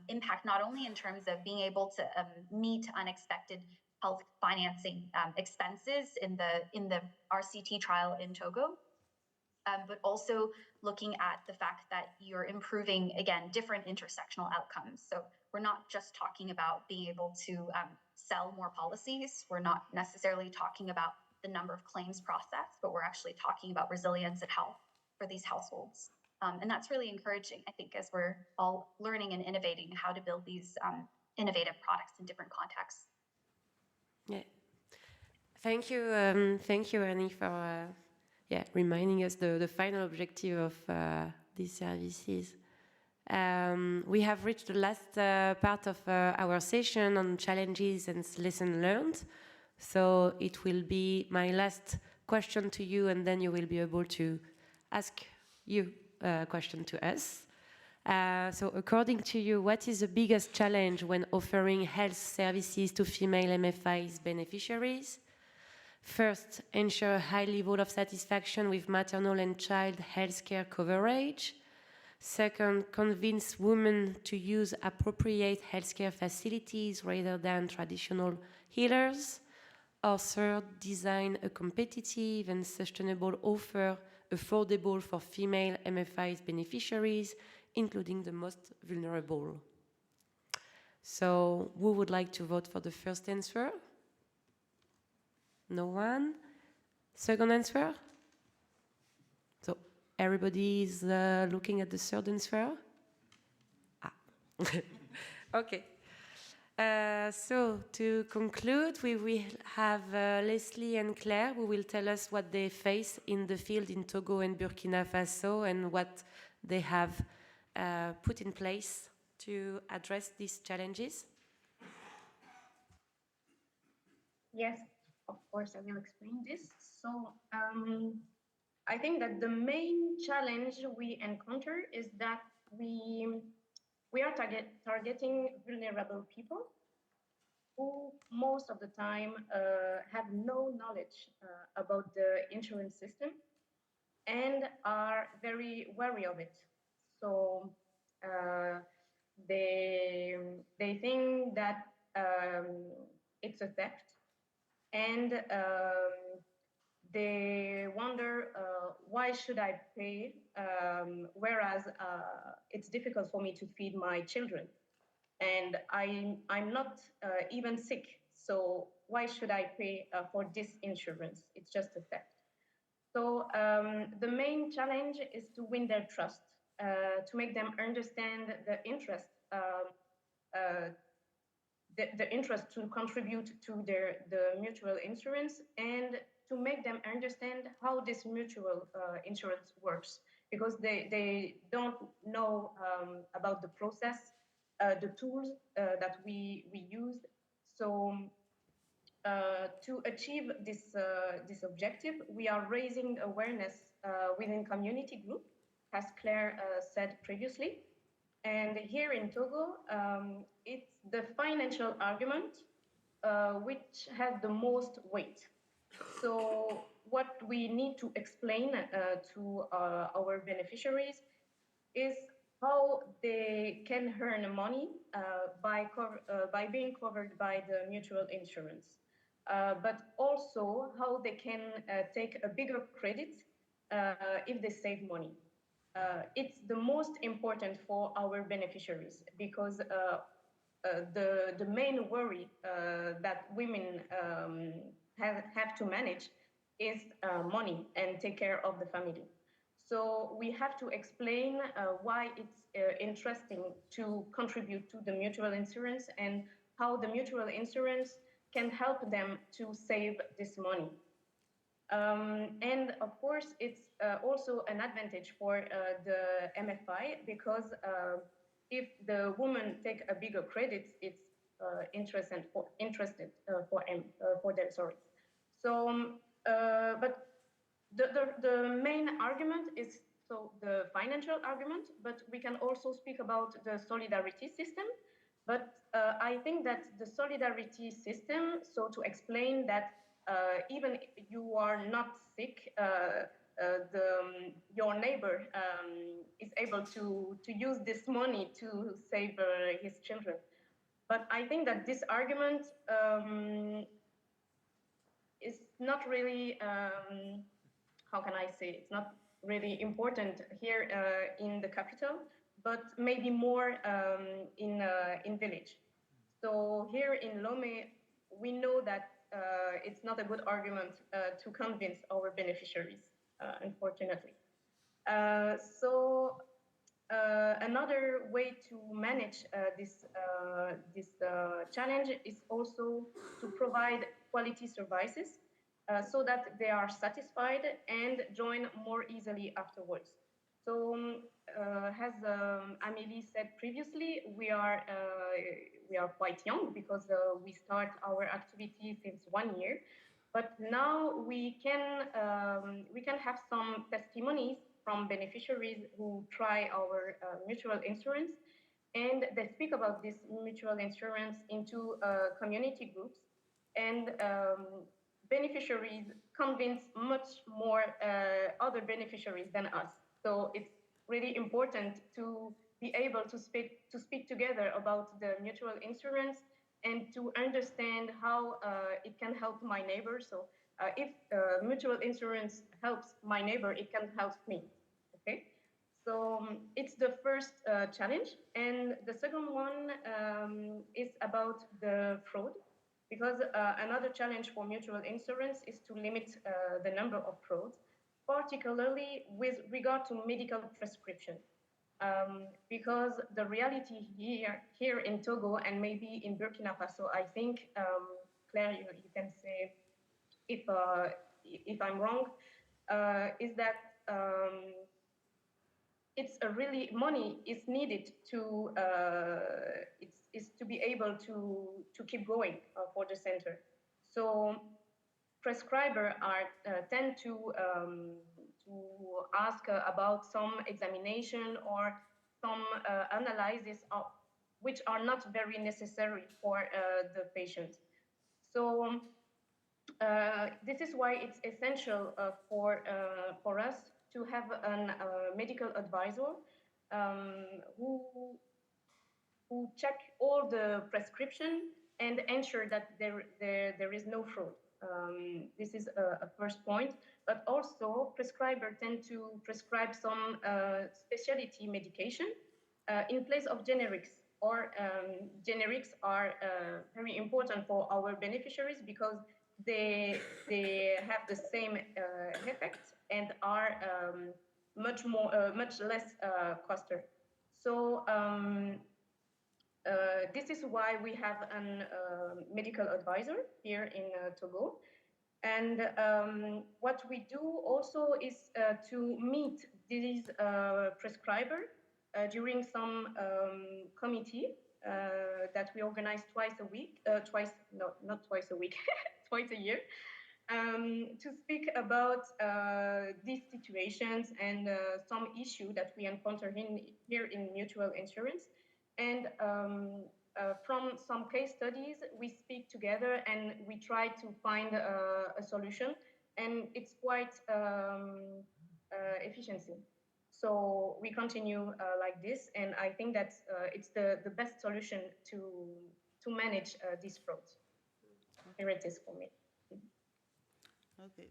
impact not only in terms of being able to meet unexpected health financing expenses in the RCT trial in Togo, but also looking at the fact that you're improving, again, different intersectional outcomes. So we're not just talking about being able to sell more policies. We're not necessarily talking about the number of claims processed, but we're actually talking about resilience and health for these households. And that's really encouraging, I think, as we're all learning and innovating how to build these innovative products in different contexts. Yeah. Thank you, Annie, for reminding us the final objective of these services. We have reached the last part of our session on challenges and lessons learned. So it will be my last question to you, and then you will be able to ask you a question to us. So according to you, what is the biggest challenge when offering health services to female MFIs beneficiaries? First, ensure a high level of satisfaction with maternal and child healthcare coverage. Second, convince women to use appropriate healthcare facilities rather than traditional healers. Or third, design a competitive and sustainable offer affordable for female MFIs beneficiaries, including the most vulnerable. So, who would like to vote for the first answer? No one? Second answer? So, everybody is looking at the third answer? Okay. So, to conclude, we will have Leslie and Claire who will tell us what they face in the field in Togo and Burkina Faso and what they have put in place to address these challenges. Yes, of course, I will explain this. So I think that the main challenge we encounter is that we are targeting vulnerable people who most of the time have no knowledge about the insurance system and are very wary of it. So they think that it's a theft, and they wonder why should I pay, whereas it's difficult for me to feed my children, and I'm not even sick, so why should I pay for this insurance? It's just a theft. So the main challenge is to win their trust, to make them understand the interest the interest to contribute to the mutual insurance, and to make them understand how this mutual insurance works, because they don't know about the process, the tools that we use. So to achieve this objective, we are raising awareness within community group, as Claire said previously. And here in Togo, it's the financial argument which has the most weight. So what we need to explain to our beneficiaries is how they can earn money by being covered by the mutual insurance, but also how they can take a bigger credit if they save money. It's the most important for our beneficiaries, because the main worry that women have to manage is money and take care of the family. So we have to explain why it's interesting to contribute to the mutual insurance, and how the mutual insurance can help them to save this money. And of course, it's also an advantage for the MFI, because if the woman take a bigger credit, it's interested for them. Sorry. So, but the main argument is the financial argument, but we can also speak about the solidarity system. But I think that the solidarity system, so to explain that even if you are not sick, your neighbor is able to use this money to save his children. But I think that this argument is not really, how can I say, it's not really important here in the capital, but maybe more in village. So here in Lomé, we know that it's not a good argument to convince our beneficiaries, unfortunately. So another way to manage this challenge is also to provide quality services so that they are satisfied and join more easily afterwards. So as Amélie said previously, we are quite young, because we start our activity since 1 year, but now we can have some testimonies from beneficiaries who try our mutual insurance, and they speak about this mutual insurance into community groups, and beneficiaries convince much more other beneficiaries than us. So it's really important to be able to speak together about the mutual insurance, and to understand how it can help my neighbor. So if mutual insurance helps my neighbor, it can help me. Okay, so it's the first challenge, and the second one is about the fraud, because another challenge for mutual insurance is to limit the number of frauds, particularly with regard to medical prescription. Because the reality here in Togo, and maybe in Burkina Faso, I think, Claire, you can say if I'm wrong, is that it's a really money is needed to is to be able to keep going for the center. So prescribers tend to ask about some examination or some analysis which are not very necessary for the patient. So this is why it's essential for us to have a medical advisor who check all the prescription and ensure that there is no fraud. This is a first point, but also prescribers tend to prescribe some specialty medication in place of generics, or generics are very important for our beneficiaries, because they have the same effect and are much less costly. So This is why we have a medical advisor here in Togo. And what we do also is to meet these prescribers during some committee that we organize twice a week, not twice a week, twice a year, to speak about these situations and some issue that we encounter here in mutual insurance. And from some case studies, we speak together and we try to find a solution, and it's quite efficiency. So we continue like this, and I think that it's the best solution to manage these frauds. Here it is for me. Okay.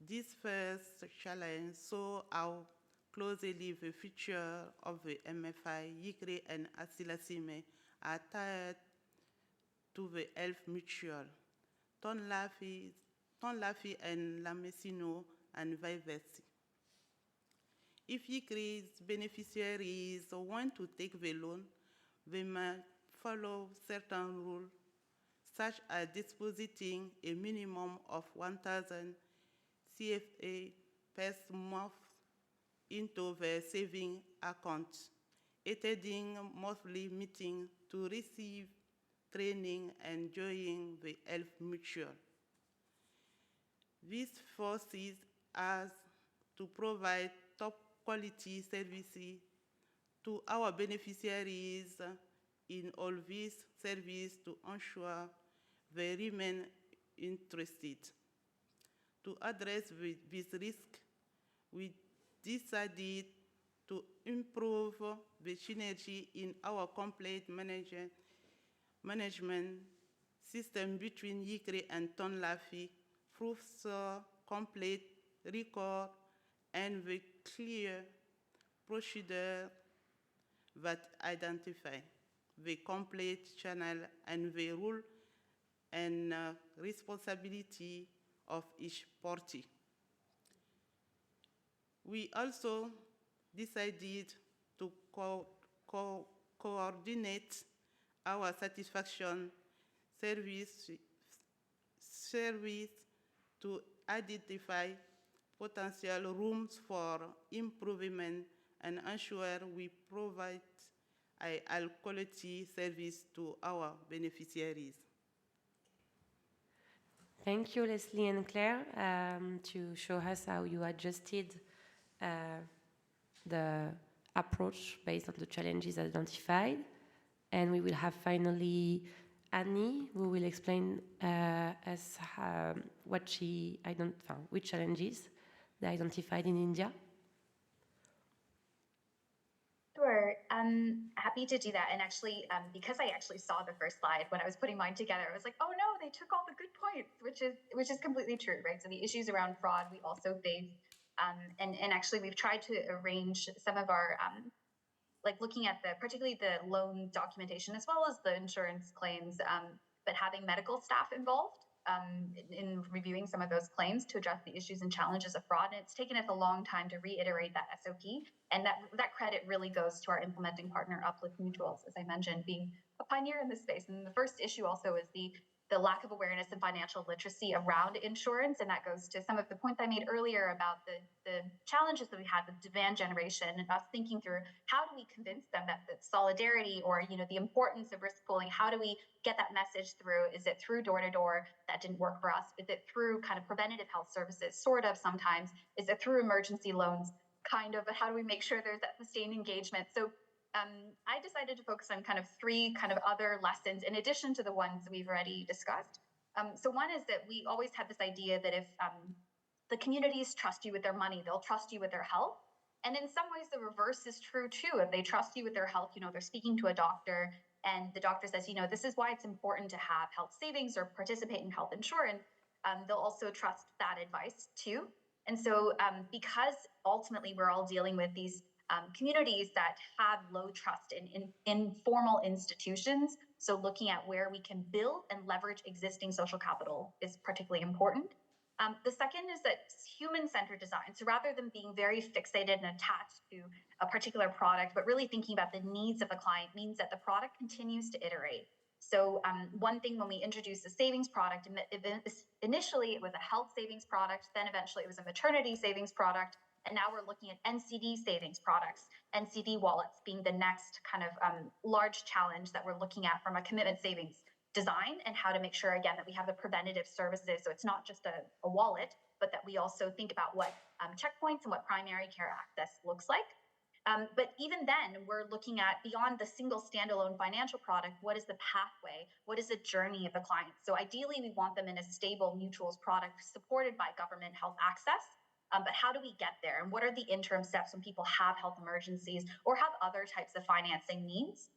This first challenge saw how closely the future of the MFI Yikri and Assilassimé are tied to the health mutual. Tond Laafi and Lamessin Nyo and vice versa. If Yikri's beneficiaries want to take the loan, they must follow certain rules, such as depositing a minimum of 1,000 CFA per month into their saving account, attending monthly meetings to receive training and join the health mutual. This forces us to provide top quality services to our beneficiaries in all these services to ensure they remain interested. To address this risk, we decided to improve the synergy in our complete management system between Yikri and Tond Laafi through the complete record and the clear procedure that identify the complete channel and the role and responsibility of each party. We also decided to coordinate our satisfaction service to identify potential rooms for improvement and ensure we provide a high-quality service to our beneficiaries. Thank you, Leslie and Claire, to show us how you adjusted the approach based on the challenges identified. And we will have finally Annie, who will explain us which challenges they identified in India. Sure, I'm happy to do that. And actually, because I actually saw the first slide when I was putting mine together, I was like, oh no, they took all the good points, which is completely true, right? So the issues around fraud we also face, and actually we've tried to arrange some of our like looking at particularly the loan documentation as well as the insurance claims, but having medical staff involved in reviewing some of those claims to address the issues and challenges of fraud. And it's taken us a long time to reiterate that SOP. And that credit really goes to our implementing partner, Uplift Mutuals, as I mentioned, being a pioneer in this space. And the first issue also is the lack of awareness and financial literacy around insurance. And that goes to some of the points I made earlier about the challenges that we had with demand generation and us thinking through how do we convince them that solidarity or, the importance of risk pooling, how do we get that message through? Is it through door-to-door? That didn't work for us. Is it through kind of preventative health services? Sort of sometimes. Is it through emergency loans? Kind of, but how do we make sure there's that sustained engagement? So I decided to focus on kind of three kind of other lessons in addition to the ones we've already discussed. So one is that we always have this idea that if the communities trust you with their money, they'll trust you with their health. And in some ways, the reverse is true too. If they trust you with their health, they're speaking to a doctor and the doctor says, this is why it's important to have health savings or participate in health insurance. They'll also trust that advice too. And so because ultimately we're all dealing with these communities that have low trust in informal institutions, so looking at where we can build and leverage existing social capital is particularly important. The second is that human-centered design. So rather than being very fixated and attached to a particular product, but really thinking about the needs of the client means that the product continues to iterate. So one thing when we introduced the savings product, initially it was a health savings product, then eventually it was a maternity savings product, and now we're looking at NCD savings products, NCD wallets being the next kind of large challenge that we're looking at from a commitment savings design, and how to make sure, again, that we have the preventative services. So it's not just a wallet, but that we also think about what checkpoints and what primary care access looks like. But even then, we're looking at beyond the single standalone financial product, what is the pathway? What is the journey of the client? So ideally, we want them in a stable mutuals product supported by government health access. But how do we get there? And what are the interim steps when people have health emergencies or have other types of financing needs?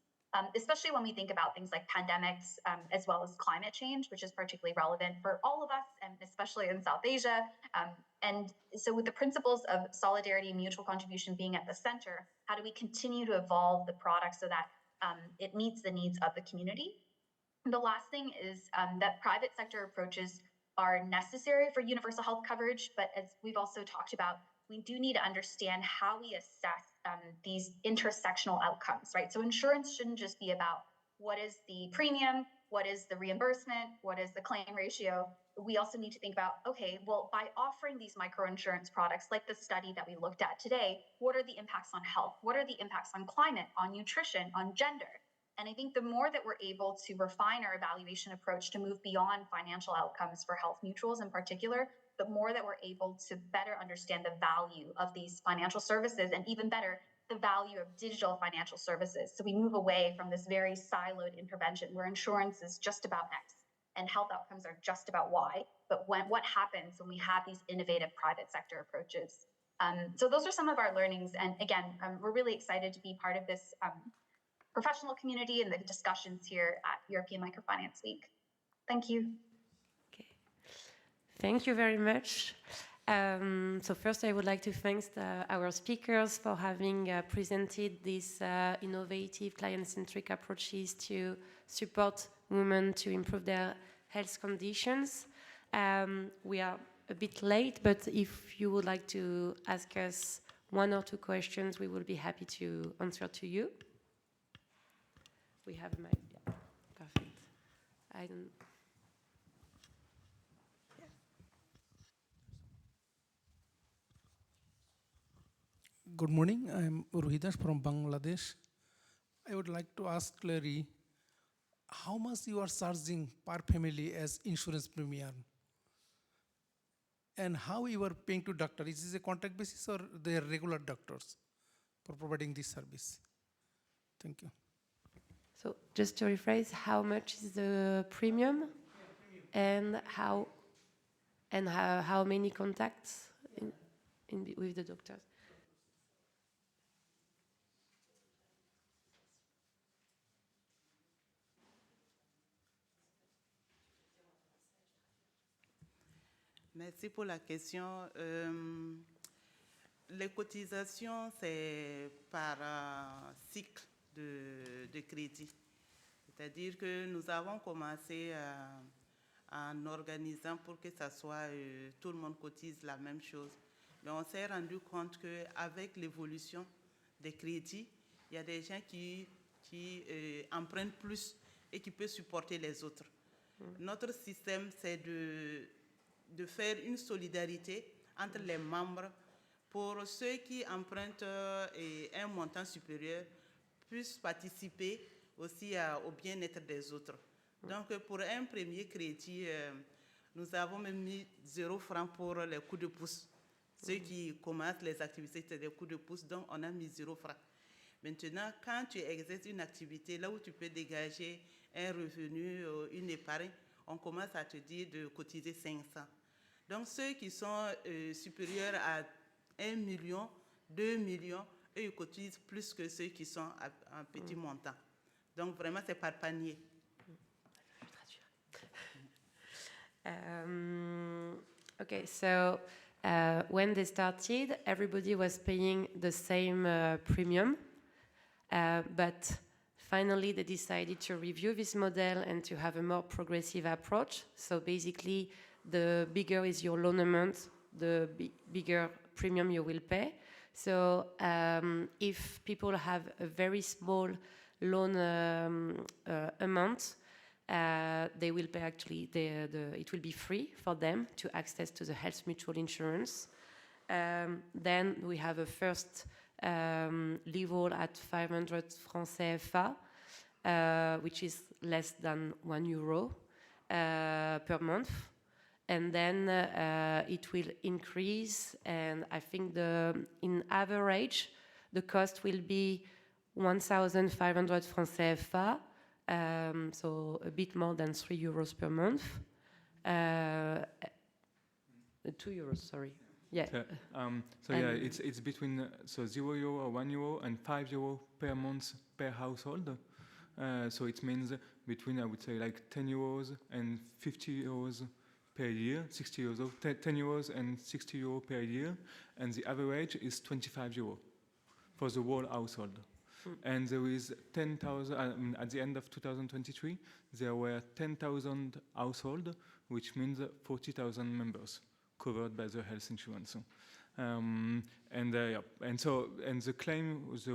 Especially when we think about things like pandemics, as well as climate change, which is particularly relevant for all of us, and especially in South Asia. And so with the principles of solidarity and mutual contribution being at the center, how do we continue to evolve the product so that it meets the needs of the community? And the last thing is that private sector approaches are necessary for universal health coverage, but as we've also talked about, we do need to understand how we assess these intersectional outcomes, right? So insurance shouldn't just be about what is the premium, what is the reimbursement, what is the claim ratio. We also need to think about, okay, well, by offering these microinsurance products, like the study that we looked at today, what are the impacts on health? What are the impacts on climate, on nutrition, on gender? And I think the more that we're able to refine our evaluation approach to move beyond financial outcomes for health mutuals in particular, the more that we're able to better understand the value of these financial services, and even better, the value of digital financial services. So we move away from this very siloed intervention where insurance is just about X and health outcomes are just about Y. But what happens when we have these innovative private sector approaches? So those are some of our learnings. And again, we're really excited to be part of this professional community and the discussions here at European Microfinance Week. Thank you. Thank you very much. So first, I would like to thank our speakers for having presented these innovative client-centric approaches to support women to improve their health conditions. We are a bit late, but if you would like to ask us one or two questions, we will be happy to answer to you. We have a mic. Yeah, perfect. I don't. Good morning, I'm Rohidas from Bangladesh. I would like to ask Clary, how much you are charging per family as insurance premium? And how you are paying to doctor? Is this a contract basis or they are regular doctors for providing this service? Thank you. So just to rephrase, how much is the premium? And how many contacts with the doctors? Merci pour la question. Les cotisations, c'est par cycle de crédit. C'est-à-dire que nous avons commencé en organisant pour que ça soit, tout le monde cotise la même chose. Mais on s'est rendu compte qu'avec l'évolution des crédits, il y a des gens qui empruntent plus et qui peuvent supporter les autres. Notre système, c'est de faire une solidarité entre les membres pour ceux qui empruntent un montant supérieur puissent participer aussi au bien-être des autres. Donc, pour un premier crédit, nous avons même mis 0 francs pour les coups de pouce. Ceux qui commencent les activités, c'est des coups de pouce, donc on a mis 0 francs. Maintenant, quand tu exerces une activité, là où tu peux dégager un revenu, une épargne, on commence à te dire de cotiser 500. Donc, ceux qui sont supérieurs à 1 million, 2 millions, eux, ils cotisent plus que ceux qui sont à un petit montant. Donc, vraiment, c'est par panier. Okay, so when they started, everybody was paying the same premium, but finally they decided to review this model and to have a more progressive approach. So basically, the bigger is your loan amount, the bigger premium you will pay. So if people have a very small loan amount, they will pay actually, it will be free for them to access to the health mutual insurance. Then we have a first level at 500 francs CFA, which is less than €1 per month. And then it will increase, and I think in average, the cost will be 1,500 francs CFA, so a bit more than €3 per month. €2, sorry. Yeah. It's between €0 or €1 and €5 per month per household. So it means between, I would say, like €10 and €50 per year, 60 euros, 10 euros and 60 euro per year, and the average is 25 euro for the whole household. And there is 10,000, at the end of 2023, there were 10,000 households, which means 40,000 members covered by the health insurance. And the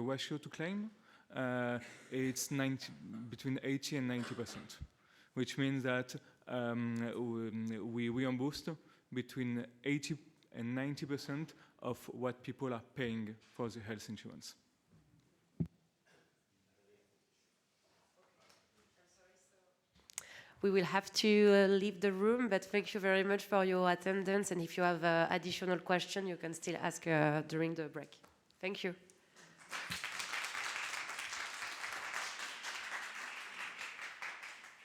ratio to claim, it's between 80 and 90%, which means that we reimbursed between 80 and 90% of what people are paying for the health insurance. We will have to leave the room, but thank you very much for your attendance. And if you have additional questions, you can still ask during the break. Thank you.